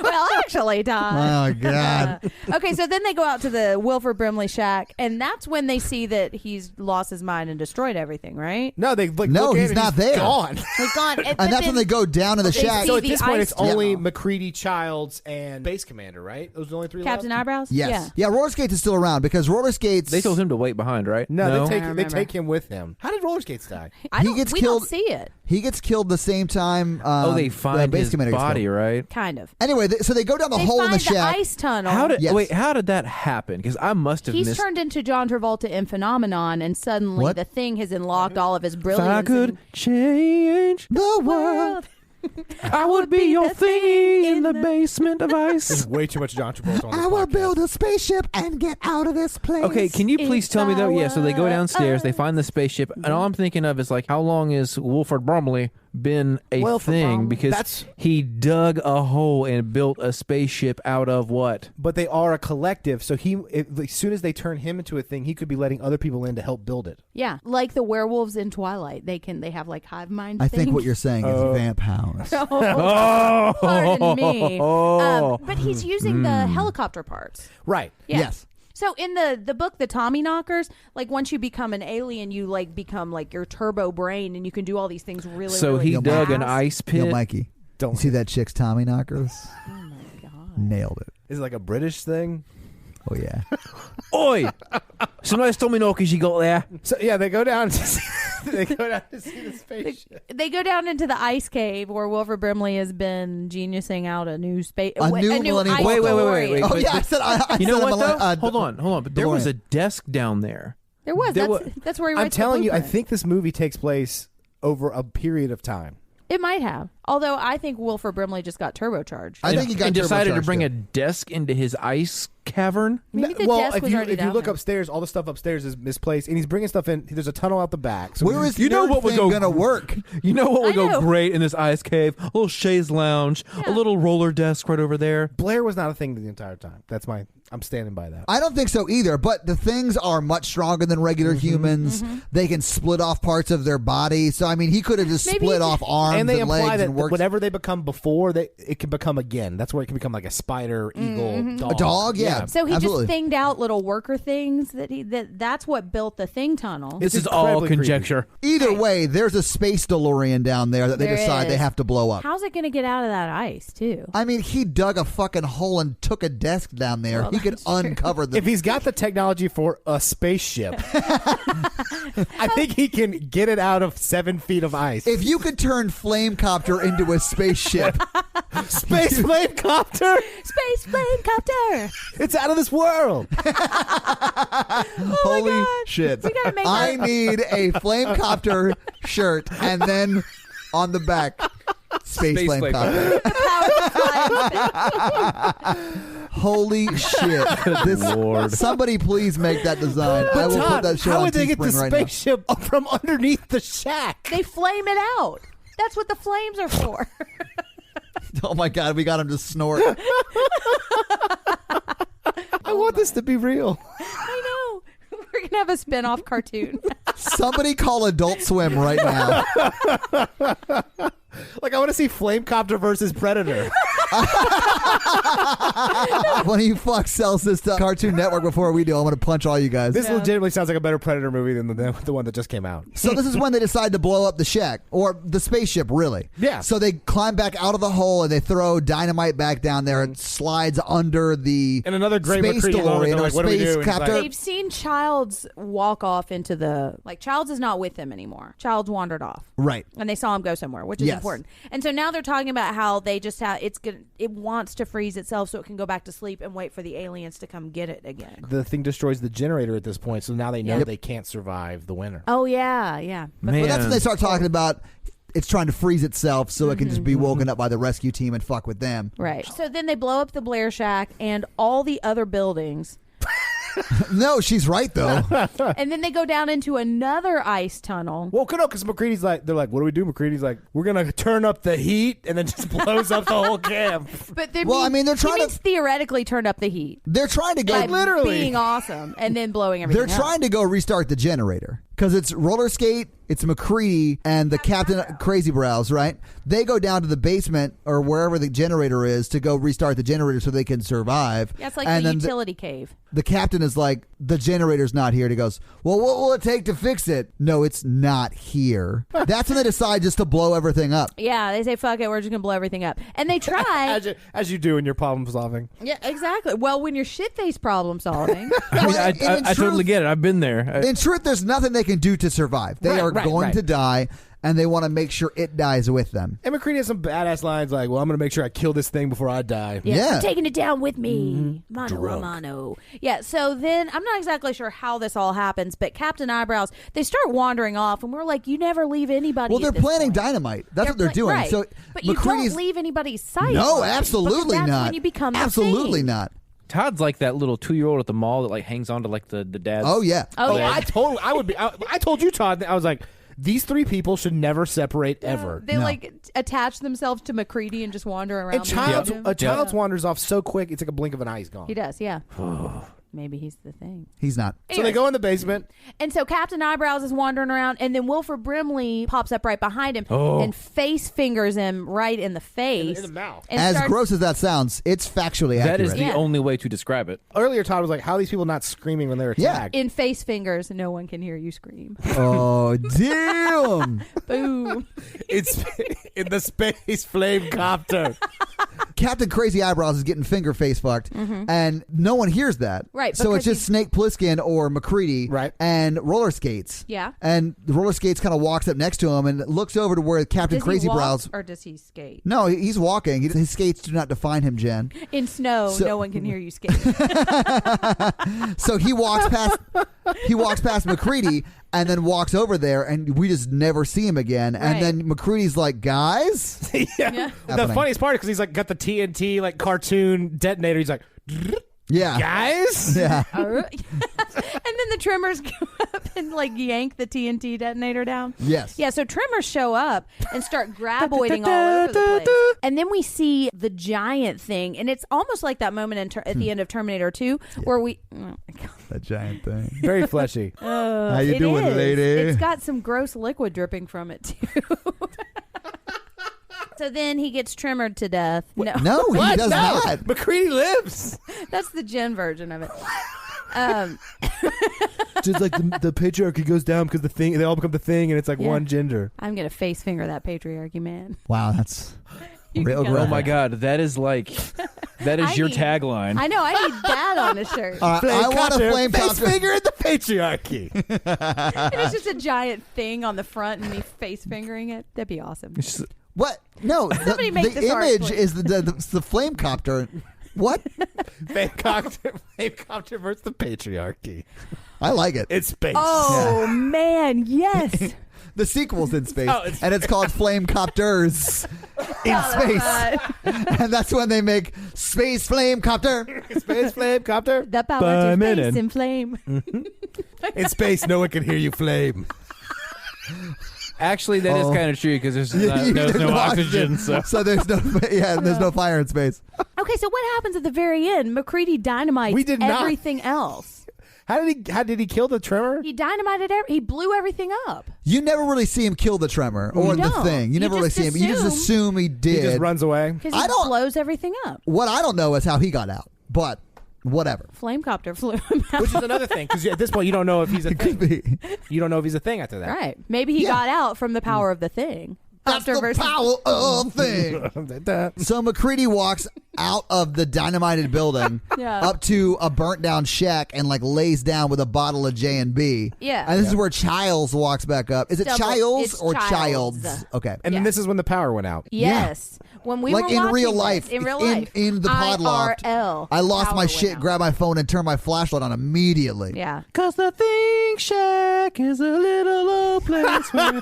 Well, actually, Tom. my God. Okay, so then they go out to the Wilford Brimley shack, and that's when they see that he's lost his mind and destroyed everything, right? No, they like. No, look at he's it, not there. Gone. He's gone. And that's when they go down to the They shack. see So at the this point, ice it's only tunnel. McCready, Childs, and Base Commander, right? Those are the only three. Captain left? Eyebrows? Yes. Yeah, Roller Skates is still around because Roller Skates. They told him to wait behind, right? No, they I take remember. him with them. How did Roller Skates die? I He don't, gets we killed- don't see it. He gets killed the same time. They the find Base his Commander gets body, killed. right? Kind of. Anyway, so they go down the They hole find in the shack. ice tunnel. How did Yes. wait? How did that happen? Because I must have He's missed. turned into John Travolta in Phenomenon, and suddenly What? the thing has unlocked all of his If brilliance. I could and- change The world. I would be your thing in the basement of There's ice. way too much John Travolta on this I will podcast. build a spaceship and get out of this place. Okay, can you please If tell me though? I Yeah, so they go were downstairs, they find the spaceship, and all I'm thinking of is like, how long is Wilford Bromley been a Wilford thing Brimley. because he dug a hole and built a spaceship out of what? But they are a collective, so as soon as they turn him into a thing, he could be letting other people in to help build it. Yeah, like the werewolves in Twilight. They have like hive mind. I think what you're saying is vamp house. Oh, pardon me. But he's using the helicopter parts. Right. Yeah. Yes. So in the book, the Tommy Knockers, like once you become an alien, you like become like your turbo brain, and you can do all these things really. So really he dug an fast. ice pit. Yo, Mikey, Don't you see that chick's Tommy knockers? Oh my god! Nailed it. Is it like a British thing? Oh yeah. Oi! Some nice Tommy knockers you got there. So yeah, they go down to see, the spaceship. They go down into the ice cave where Wilford Brimley has been geniusing out a new space, A new Millennium ice Falcon. Wait. DeLorean. Oh But- yeah, I said. You know said what though? I'm Hold on. But there was a desk down there. There was. That's where he writes I'm telling the you, I blueprint. think this movie takes place over a period of time. It might have. Although I think Wilford Brimley just got turbocharged. I think he got and decided to turbocharged, bring too. a desk into his ice cavern. Maybe the well, desk if was you already if you down look there. upstairs, all the stuff upstairs is misplaced, and he's bringing stuff in. There's a tunnel out the back. So Where is You know nerd what would thing go gonna work? You know what would I go know. great in this ice cave? A little chaise lounge, a little roller desk right over there. Blair was not a thing the entire time. I'm standing by that. I don't think so either, but the things are much stronger than regular humans. They can split off parts of their body. So, I mean, he could have just Maybe- split off arms And they and imply legs that and worked. whatever they become before, it can become again. That's where it can become like a spider, eagle, dog. A dog, yeah. So he Absolutely. just thinged out little worker things that's what built the thing tunnel. This It's is all incredibly creepy. conjecture. Either way, there's a space DeLorean down there that they There decide they is. have to blow up. How's it going to get out of that ice, too? I mean, he dug a fucking hole and took a desk down there. Well, He could that's true. uncover the. If he's got the technology for a spaceship, I think he can get it out of 7 feet of ice. If you could turn Flamecopter into a spaceship, Space flame copter, Space Flame Copter! it's out of this world. holy God. shit! We gotta make I that- need a Flamecopter shirt, and then on the back, Space Flamecopter. Holy shit! Lord. Somebody please make that design. I will put Todd, that shirt how on would they get the Teespring right now. spaceship from underneath the shack? They flame it out. That's what the flames are for. Oh my god, we got him to snort. I want this to be real. I know. We're going to have a spin-off cartoon. Somebody call Adult Swim right now. Like, I want to see Flamecopter versus Predator. One of you fucks sells this to Cartoon Network before we do. I'm going to punch all you guys. This legitimately sounds like a better Predator movie than the one that just came out. So this is when they decide to blow up the shack, or the spaceship, really. Yeah. So they climb back out of the hole and they throw dynamite back down there. It slides under the And another great space McCready moment, DeLorean they're or like, what do we do? space And he's like, copter. They've seen Childs walk off into the... Like, Childs is not with them anymore. Childs wandered off. Right. And they saw him go somewhere, which is Yes. important. And so now they're talking about how they just have... It wants to freeze itself so it can go back to sleep and wait for the aliens to come get it again. The thing destroys the generator at this point, so now they know Yep. they can't survive the winter. Oh, yeah. But Man. But that's when they start talking about it's trying to freeze itself so it can just be woken up by the rescue team and fuck with them. Right. So then they blow up the Blair Shack and all the other buildings. No, she's right, though. And then they go down into another ice tunnel. Well, no, because McCready's like, they're like, what do we do? McCready's like, we're going to turn up the heat, and then just blows up the whole camp. But they Well, I mean, they're he trying to- means theoretically turn up the heat. They're trying to go. By literally. being awesome and then blowing everything They're up. trying to go restart the generator because it's roller skate, it's McCready, and the Captain Crazy Brows, right? They go down to the basement or wherever the generator is to go restart the generator so they can survive. Yeah, it's like and the then utility cave. the captain is like, the generator's not here. And he goes, well, what will it take to fix it? No, it's not here. That's when they decide just to blow everything up. Yeah, they say, fuck it, we're just going to blow everything up. And they try. As you do in your problem solving. Yeah, exactly. Well, when you're shit-faced problem solving. I mean, I In totally truth- get it. I've been there. In truth, there's nothing they can do to survive. They are going to die, and they want to make sure it dies with them. And McCready has some badass lines like, well, I'm going to make sure I kill this thing before I die. Yeah. I'm taking it down with me. Mano a Drunk. mano. Yeah, so then I'm not exactly sure how this all happens, but Captain Eyebrows, they start wandering off, and we're like, you never leave anybody. Well, they're at this planning point. dynamite. That's what they're pla- doing. Right. So but you McCready's don't leave anybody's sight. no, because absolutely that's not. when you become the absolutely thing. not. Todd's like that little 2-year-old at the mall that like hangs on to like the dad's. Oh yeah. Oh, yeah. I told you, Todd. I was like, These three people should never separate ever. They No. like attach themselves to McCready and just wander around. And Childs, behind him. a Childs wanders off so quick, it's like a blink of an eye, he's gone. He does, yeah. Maybe he's the thing. He's not. So they Anyways. go in the basement. And so Captain Eyebrows is wandering around, and then Wilford Brimley pops up right behind him and face fingers him right in the face. In the mouth. And As starts- gross as that sounds, it's factually accurate. That is the Yeah. only way to describe it. Earlier, Todd was like, how are these people not screaming when they're Yeah. attacked? in face fingers, no one can hear you scream. Oh, damn. Boom. It's in the space flame copter. Captain Crazy Eyebrows is getting finger face fucked, and no one hears that. Right, So it's because just Snake Plissken or McCready Right. and roller skates. Yeah. And the roller skates kind of walks up next to him and looks over to where Captain Does Crazy he walk Brows. or does he skate? No, he's walking. His skates do not define him, Jen. In snow, So- no one can hear you skate. So he walks past. He walks past McCready and then walks over there, and we just never see him again. Right. And then McCready's like, "Guys." Yeah. The Happening. funniest part is because he's like got the TNT like cartoon detonator. He's like, Yeah. guys. Yeah. And then the Tremors go up and like yank the TNT detonator down. Yes. Yeah, so Tremors show up and start graboiding all over the place. And then we see the giant thing, and it's almost like that moment at the end of Terminator 2 where we... Oh my God. That giant thing. Very fleshy. How you It doing, is. lady? It's got some gross liquid dripping from it, too. So then he gets trimmered to death. No, No, he What? does No. not. McCready lives. that's the Jen version of it. Just like the patriarchy goes down because they all become the thing, and it's like Yeah. one gender. I'm going to face finger that patriarchy, man. Wow, that's You real can go. Oh graphic. my God, that is I your need- tagline. I know, I need that on a shirt. I want a flame face copter. finger in the patriarchy. And it's just a giant thing on the front and me face fingering it. That'd be awesome. It's just- What? No, Somebody the make this art, image please. is the flame copter. What? Flame copter versus the patriarchy. I like it. It's space. Oh, man, yes. The sequel's in space, Oh, it's- and it's called Flame Copters in space. And that's when they make Space Flame Copter. Space flame copter. The power By to minute. face in flame. In space, no one can hear you flame. Actually, that is Oh. kind of true because there's no oxygen. So there's no fire in space. Okay, so what happens at the very end? McCready dynamites We did not. everything else. How did he kill the tremor? He dynamited he blew everything up. You never really see him kill the tremor or the No, thing. You you never really just see him. You just assume he did. He just runs away. Because I he don't- blows everything up. What I don't know is how he got out, but whatever. Flamecopter flew him out. Which is another thing, because at this point you don't know if he's a It could thing. be. You don't know if he's a thing after that. Right. Maybe he Yeah. got out from the power of the thing. That's Copter the versus- power of thing. So McCready walks out of the dynamited building Yeah. up to a burnt down shack and like lays down with a bottle of J&B. Yeah. And this is where Childs walks back up. Is it Double- Childs it's or Childs. Childs? Okay. And then Yeah. this is when the power went out. Yes. When we Like were in watching real this, life, in real life, in the podloft, IRL, I lost power my went shit, out. grabbed my phone, and turned my flashlight on immediately. Yeah. Cause the Think Shack is a little old place where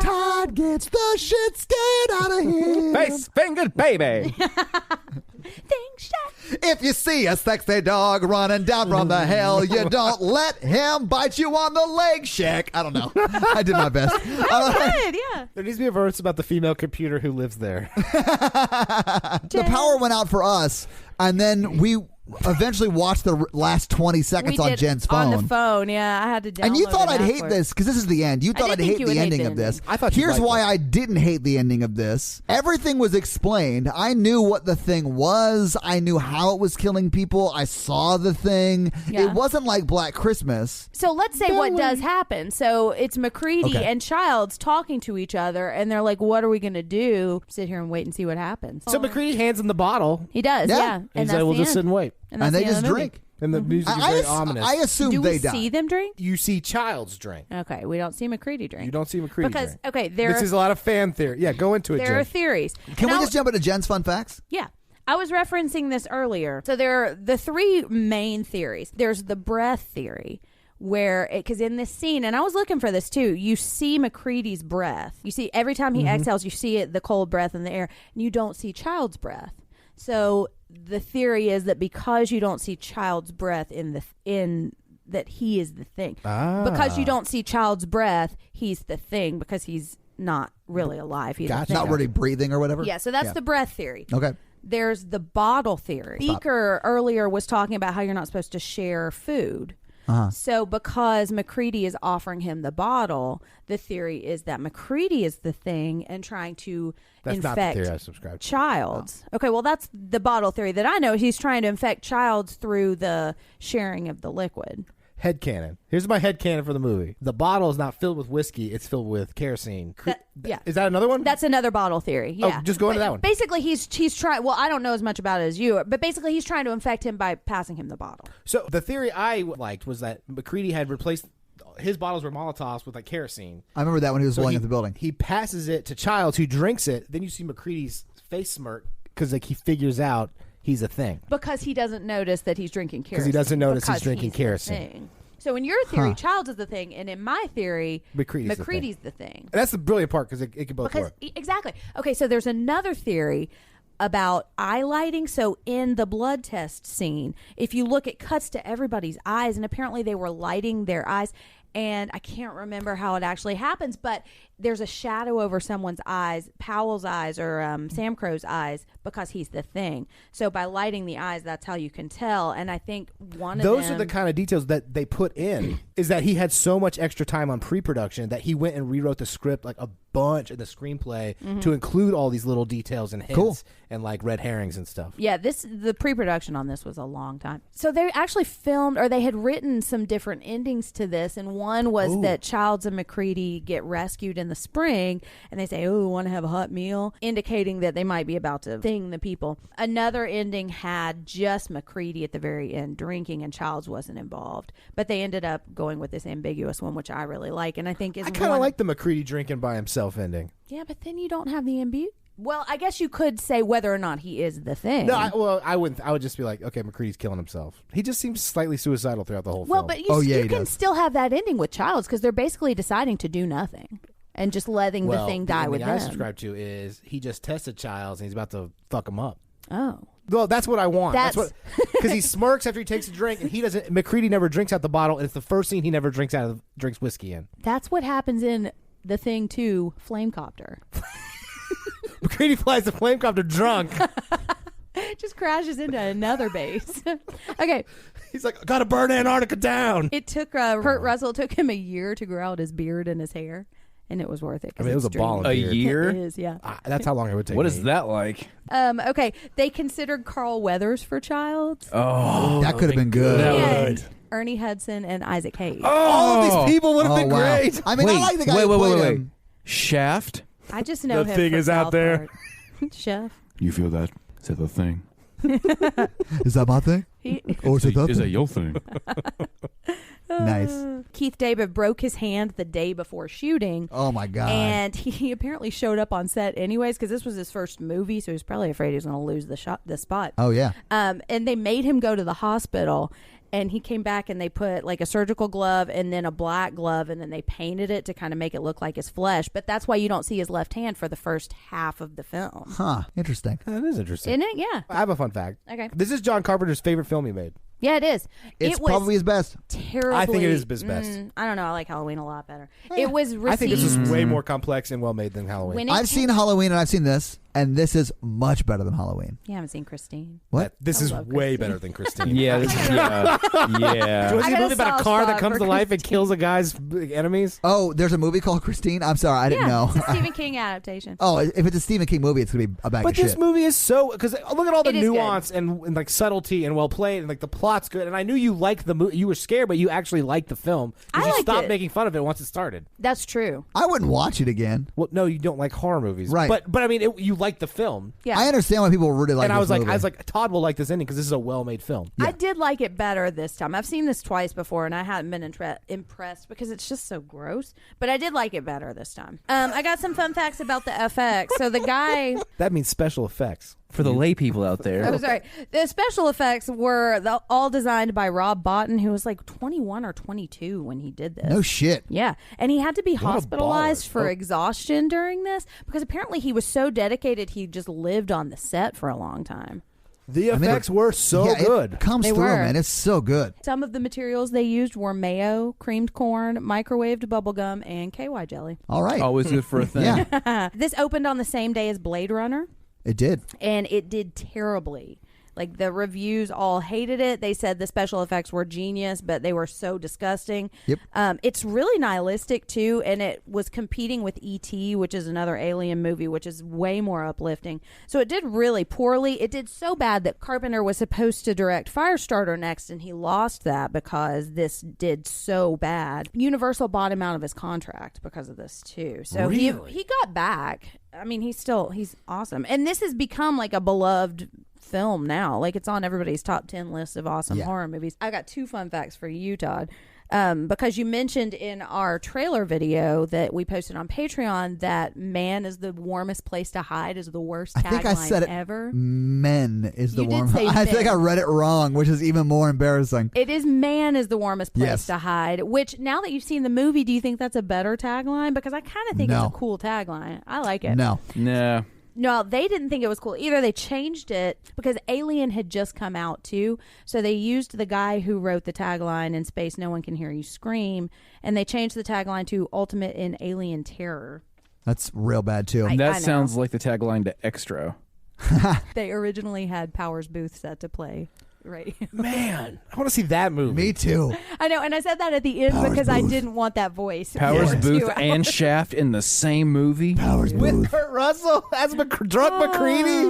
Todd gets the shit scared out of him. face fingered baby. Thanks, Shaq. If you see a sexy dog running down from the hill, you don't let him bite you on the leg, Shaq. I don't know. I did my best. Good, yeah. There needs to be a verse about the female computer who lives there. The power went out for us, and then we eventually watched the last 20 seconds We on did Jen's phone. On the phone, yeah. I had to download And you thought it I'd hate afterwards. this because this is the end. You thought did I'd think hate you the would hate ending the of this. ending. I thought you'd Here's like why it. I didn't hate the ending of this. Everything was explained. I knew what the thing was. I knew how it was killing people. I saw the thing. Yeah. It wasn't like Black Christmas. So let's say what does happen. So it's McCready Okay. and Childs talking to each other, and they're like, "What are we gonna do? Sit here and wait and see what happens." So McCready hands him the bottle. He does, Yeah. yeah. And And he's that's like, we'll the just sit end. and wait. And, And that's they the end just of the movie. drink. And the music is I very ominous. I assumed Do they we died. see them drink? You see Child's drink. Okay, we don't see McCready drink. You don't see McCready because drink. okay, there This is a lot of fan theory. Yeah, go into it, there are Jen. theories. Can And we I'll- just jump into Jen's fun facts? Yeah. I was referencing this earlier. So there are the three main theories. There's the breath theory, where because in this scene, and I was looking for this too, you see McCready's breath. You see every time he exhales, you see it, the cold breath in the air, and you don't see Child's breath. So the theory is that because you don't see Child's breath in that he is the thing. Ah. Because you don't see Child's breath, he's the thing because he's not really alive. He's a Gotcha. thing. Not really breathing or whatever. Yeah, so that's the breath theory. Okay. There's the bottle theory. Beaker earlier was talking about how you're not supposed to share food. So because McCready is offering him the bottle, the theory is that McCready is the thing and trying to That's not the infect theory I subscribe to. Childs. Okay, well that's the bottle theory that I know. He's trying to infect Childs through the sharing of the liquid. Headcanon. Here's my headcanon for the movie. The bottle is not filled with whiskey. It's filled with kerosene. Yeah. Is that another one? That's another bottle theory. Yeah. Oh, just go into that one. Basically, he's trying. Well, I don't know as much about it as you, but basically, he's trying to infect him by passing him the bottle. So the theory I liked was that McCready had replaced his bottles were Molotovs with like kerosene. I remember that when he was blowing he, at the building. He passes it to Childs, who drinks it. Then you see McCready's face smirk because like he figures out he's a thing. Because he doesn't notice that he's drinking kerosene. Because he doesn't notice he's Because drinking the kerosene. thing. So in your theory, Childs is the thing, and in my theory, McCready's the thing. And that's the brilliant part because it can both work. Exactly. Okay, so there's another theory about eye lighting. So in the blood test scene, if you look, it cuts to everybody's eyes, and apparently they were lighting their eyes. And I can't remember how it actually happens, but there's a shadow over someone's eyes, Powell's eyes or Sam Crow's eyes, because he's the thing. So by lighting the eyes, that's how you can tell. And I think those are the kind of details that they put in is that he had so much extra time on pre-production that he went and rewrote the script like a bunch in the screenplay to include all these little details and hints and like red herrings and stuff. Yeah, the pre-production on this was a long time. So they actually filmed, or they had written some different endings to this, and one was that Childs and McCready get rescued in the spring, and they say, "Oh, want to have a hot meal," indicating that they might be about to thing the people. Another ending had just McCready at the very end drinking, and Childs wasn't involved. But they ended up going with this ambiguous one, which I really like, and I think is I kind of like the McCready drinking by himself ending. Yeah, but then you don't have the ambiguity. Well, I guess you could say whether or not he is the thing. No, I wouldn't. I would just be like, okay, McCready's killing himself. He just seems slightly suicidal throughout the whole well, film. but you he can does. still have that ending with Childs because they're basically deciding to do nothing and just letting the thing die with the ending them. I subscribe to is he just tested Childs and he's about to fuck him up. Oh. Well, that's what I want. That's what because he smirks after he takes a drink and he doesn't. McCready never drinks out the bottle, and it's the first scene he never drinks whiskey in. That's what happens in The Thing 2 Flamecopter. McCready flies the flamecopter drunk. Just crashes into another base. Okay. He's like, gotta burn Antarctica down. It took Kurt Russell took him a year to grow out his beard and his hair, and it was worth it. I mean, it was a ball of A beard. year? It is, yeah. That's how long it would take. What me. is that like? Okay, they considered Carl Weathers for Childs. Oh, That could have been good. And Ernie Hudson and Isaac Hayes. All of these people would have been wow. great. I mean, I like the guy who played him. Shaft? I just know The him thing from is out South there. Park. Chef. You feel that? Is that the thing? Is that my thing? Or is it that Is that thing? your thing? Nice. Keith David broke his hand the day before shooting. Oh my God. And he apparently showed up on set anyways because this was his first movie, so he was probably afraid he was going to lose the spot. Oh yeah. And they made him go to the hospital, and he came back and they put like a surgical glove and then a black glove, and then they painted it to kind of make it look like his flesh. But that's why you don't see his left hand for the first half of the film. Huh. Interesting. That is interesting. Isn't it? Yeah. I have a fun fact. Okay. This is John Carpenter's favorite film he made. Yeah, it is. It's It was probably his best. terribly. I think it is his best. I don't know. I like Halloween a lot better. It was received. I think this is way more complex and well made than Halloween. when it I've came- seen Halloween and I've seen this, and this is much better than Halloween. You haven't seen Christine. What? This I is love way Christine. better than Christine. Yeah, this is, yeah. Do you Yeah. want to see I a movie got a about a soft car that spot comes for to life and Christine. kills a guy's enemies? Oh, there's a movie called Christine? I'm sorry, I didn't know. It's a Stephen King adaptation. Oh, if it's a Stephen King movie, it's going to be a bag But of this shit. movie is so because look at all the It is good. nuance and like subtlety and well played and like the plot's good. And I knew you liked the movie. You were scared, but you actually liked the film I because you liked stopped it. making fun of it once it started. That's true. I wouldn't watch it again. Well, no, you don't like horror movies, Right. But I mean, you liked the film, Yeah. I understand why people really like and I this was movie. like, Todd will like this ending because this is a well-made film. I did like it better this time. I've seen this twice before, and I hadn't been impressed because it's just so gross. But I did like it better this time. I got some fun facts about the FX. So the guy, That means special effects. For the lay people out there. oh sorry, the special effects were all designed by Rob Bottin, who was like 21 or 22 when he did this. no shit. Yeah, and he had to be What a hospitalized baller. for Oh. exhaustion during this because apparently he was so dedicated he just lived on the set for a long time. The effects were so yeah, good. It comes They through, were. man. It's so good. Some of the materials they used were mayo, creamed corn, microwaved bubblegum, and KY jelly. All right. Always good for a thing. Yeah, This opened on the same day as Blade Runner, it did. and it did terribly. Like, the reviews all hated it. They said the special effects were genius, but they were so disgusting. Yep. It's really nihilistic, too, and it was competing with E.T., which is another alien movie, which is way more uplifting. So it did really poorly. It did so bad that Carpenter was supposed to direct Firestarter next, and he lost that because this did so bad. Universal bought him out of his contract because of this, too. So he got back. I mean, he's awesome. And this has become like a beloved film now. Like, it's on everybody's top 10 list of awesome horror movies. I got 2 fun facts for you, Todd. Because you mentioned in our trailer video that we posted on Patreon that "man is the warmest place to hide" is the worst tagline I think I said it. ever. Men is the You did warmest. say I think men. I read it wrong, which is even more embarrassing. It is "man is the warmest place Yes. to hide," which, now that you've seen the movie, do you think that's a better tagline? Because I kind of think No. it's a cool tagline. I like it. No. Nah. No, they didn't think it was cool either. They changed it because Alien had just come out too. So they used the guy who wrote the tagline "In space, no one can hear you scream," and they changed the tagline to "Ultimate in Alien Terror." That's real bad too. I That know. sounds like the tagline to Extra. They originally had Powers Booth set to play. Right. Man, I want to see that movie. Me too. I know, and I said that at the end Powers because I Booth. didn't want that voice. Powers for 2 Booth hours. and Shaft in the same movie. Powers With Booth. Kurt Russell as drunk McCready.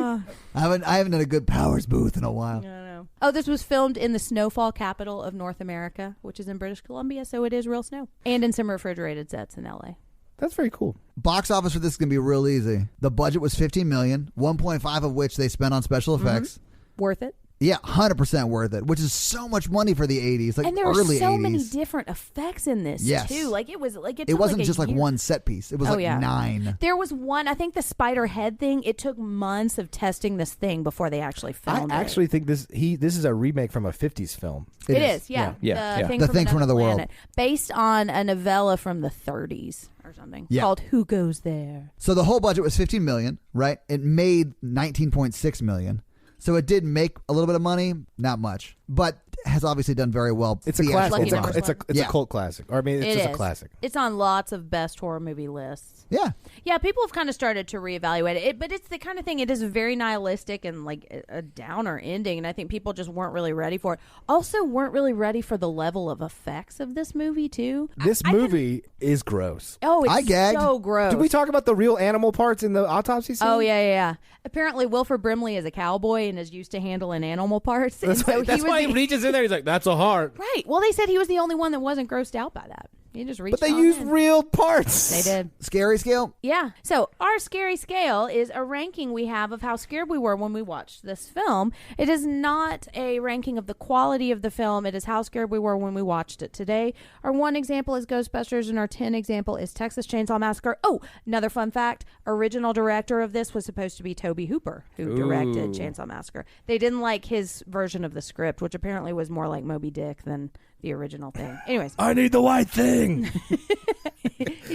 I haven't done a good Powers Booth in a while. I don't know. Oh, this was filmed in the snowfall capital of North America, which is in British Columbia, so it is real snow. And in some refrigerated sets in LA. That's very cool. Box office for this is gonna be real easy. The budget was $15 million, 1.5 of which they spent on special effects. Worth it. Yeah, 100% worth it, which is so much money for the 80s, like And there were early so 80s. many different effects in this Yes. too. Like it was like It took wasn't like a just like year. one set piece. It was Oh, like yeah. 9. There was one. I think the spider head thing. It took months of testing this thing before they actually I filmed it. actually think this is a remake from a 50s film. It is. Yeah. Yeah. The Thing, The from, Thing from Another World. Planet, based on a novella from the 30s or something Yeah. called "Who Goes There." So the whole budget was $15 million, right? It made $19.6 million. So it did make a little bit of money, not much, but has obviously done very well. It's a theatrically classic. Lucky It's, number a, it's, a, one. it's Yeah. a cult classic. Or I mean, it's It just is. a classic. It's on lots of best horror movie lists. Yeah. Yeah, people have kind of started to reevaluate it, but it's the kind of thing. It is very nihilistic and like a downer ending, and I think people just weren't really ready for it. Also, weren't really ready for the level of effects of this movie too. This movie is gross. Oh, it's I gagged. so gross. Did we talk about the real animal parts in the autopsy scene? Oh yeah. Apparently, Wilford Brimley is a cowboy and is used to handling animal parts. And That's so why, that's he was why the- he reaches in there. He's like, "That's a heart." right. Well, they said he was the only one that wasn't grossed out by that. He just reached. But they on used in. real parts. They did. Scary scale? Yeah. So our scary scale is a ranking we have of how scared we were when we watched this film. It is not a ranking of the quality of the film. It is how scared we were when we watched it today. Our 1 example is Ghostbusters, and our 10 example is Texas Chainsaw Massacre. Oh, another fun fact. Original director of this was supposed to be Tobe Hooper, who directed Chainsaw Massacre. They didn't like his version of the script, which apparently was more like Moby Dick than the original thing. Anyways. I need the white thing.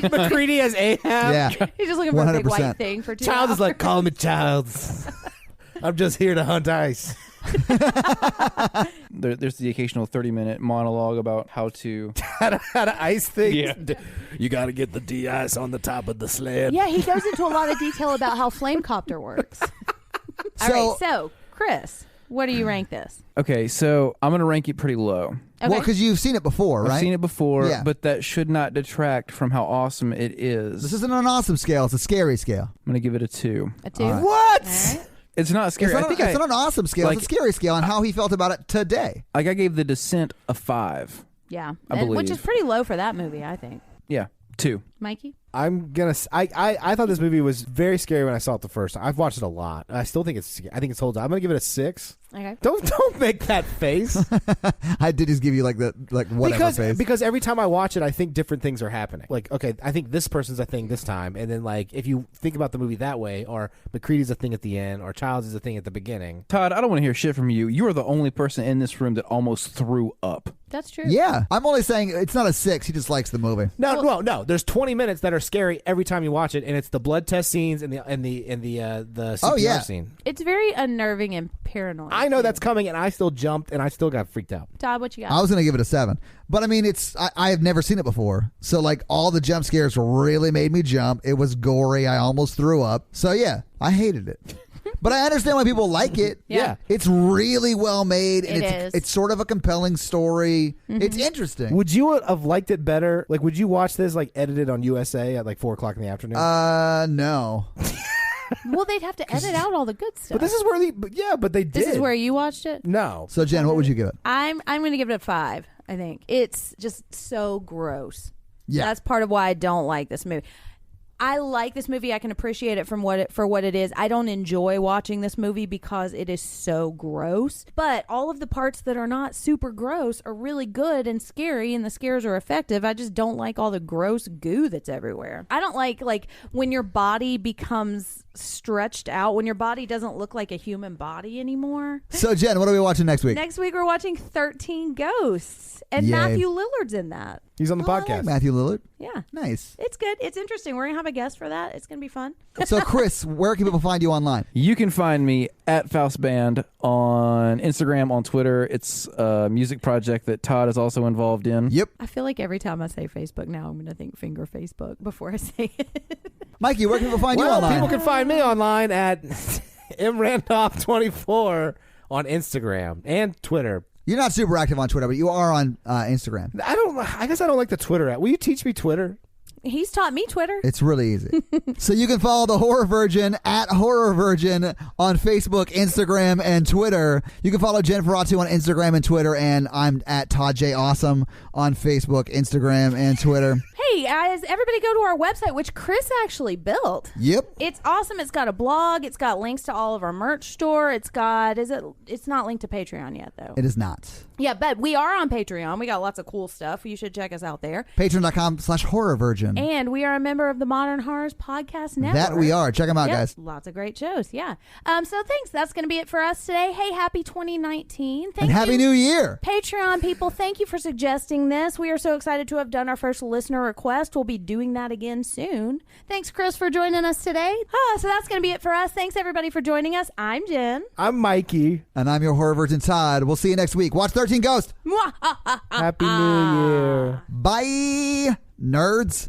McCready as Ahab. Yeah. He's just looking for a big 100%. white thing for 2 Child hours. is like, "Call me Childs. I'm just here to hunt ice." There's the occasional 30-minute monologue about how to. How to ice things. Yeah. You got to get the de-ice on the top of the sled. Yeah, he goes into a lot of detail about how Flamecopter works. All right, so Chris, what do you rank this? Okay, so I'm gonna rank it pretty low. Okay. Well, because you've seen it before, right? I've seen it before, Yeah. but that should not detract from how awesome it is. This isn't an awesome scale. It's a scary scale. I'm gonna give it a 2. A 2? All right. What? All right. It's not scary. It's not, I think it's not an awesome scale. like- It's a scary scale on how he felt about it today. I gave The Descent a 5. Yeah, I which is believe. pretty low for that movie, I think. Yeah, 2. Mikey? I'm gonna. I thought this movie was very scary when I saw it the first time. I've watched it a lot. I still think it's. I think it's holds up. I'm gonna give it a 6. Okay. Don't make that face. I did just give you like whatever face. Because every time I watch it, I think different things are happening. Like, okay, I think this person's a thing this time, and then like if you think about the movie that way, or McCready's a thing at the end, or Childs is a thing at the beginning. Todd, I don't want to hear shit from you. You are the only person in this room that almost threw up. That's true. Yeah, I'm only saying it's not a 6. He just likes the movie. No. There's 20 minutes that are scary every time you watch it, and it's the blood test scenes and the CPR scene. It's very unnerving and paranoid. I know that's coming, and I still jumped, and I still got freaked out. Todd, what you got? I was going to give it a 7. But I mean, I have never seen it before. So like all the jump scares really made me jump. It was gory. I almost threw up. So yeah, I hated it. But I understand why people like it. Yeah. It's really well made. And It is. It's sort of a compelling story. Mm-hmm. It's interesting. Would you have liked it better? Like, would you watch this like edited on USA at like 4:00 in the afternoon? No. Well, they'd have to edit out all the good stuff. But this is where but they did. This is where you watched it? No. So Jen, what would you give it? I'm going to give it a 5, I think. It's just so gross. Yeah. That's part of why I don't like this movie. I like this movie. I can appreciate it for what it is. I don't enjoy watching this movie because it is so gross. But all of the parts that are not super gross are really good and scary, and the scares are effective. I just don't like all the gross goo that's everywhere. I don't like when your body becomes stretched out, when your body doesn't look like a human body anymore. So Jen, what are we watching next week? Next week we're watching 13 Ghosts, and Yay. Matthew Lillard's in that. He's on the I like podcast. Matthew Lillard. Yeah. Nice. It's good. It's interesting. We're going to have a guest for that. It's going to be fun. So Chris, where can people find you online? You can find me at Faust Band on Instagram, on Twitter. It's a music project that Todd is also involved in. Yep. I feel like every time I say Facebook now, I'm going to think finger Facebook before I say it. Mikey, where can people find you Well, online? people can find me online at mrandolph24 on Instagram and Twitter. You're not super active on Twitter, but you are on Instagram. I guess I don't like the Twitter app. Will you teach me Twitter? He's taught me Twitter. It's really easy. So you can follow the Horror Virgin at Horror Virgin on Facebook, Instagram, and Twitter. You can follow Jen Ferratu on Instagram and Twitter, and I'm at Todd J. Awesome on Facebook, Instagram, and Twitter. Hey, guys, everybody go to our website, which Chris actually built. Yep. It's awesome. It's got a blog. It's got links to all of our merch store. It's not linked to Patreon yet, though. It is not. Yeah, but we are on Patreon. We got lots of cool stuff. You should check us out there. Patreon.com/Horror Virgin. And we are a member of the Modern Horrors Podcast Network. That we are. Check them out, Yep, guys. lots of great shows, yeah. So thanks. That's going to be it for us today. Hey, happy 2019. Thank And Happy you, New Year. Patreon people. Thank you for suggesting this. We are so excited to have done our first listener request. We'll be doing that again soon. Thanks, Chris, for joining us today. So that's going to be it for us. Thanks, everybody, for joining us. I'm Jen. I'm Mikey. And I'm your Horror Virgin, Todd. We'll see you next week. Watch 13 Ghosts. Happy New Year. Bye, nerds.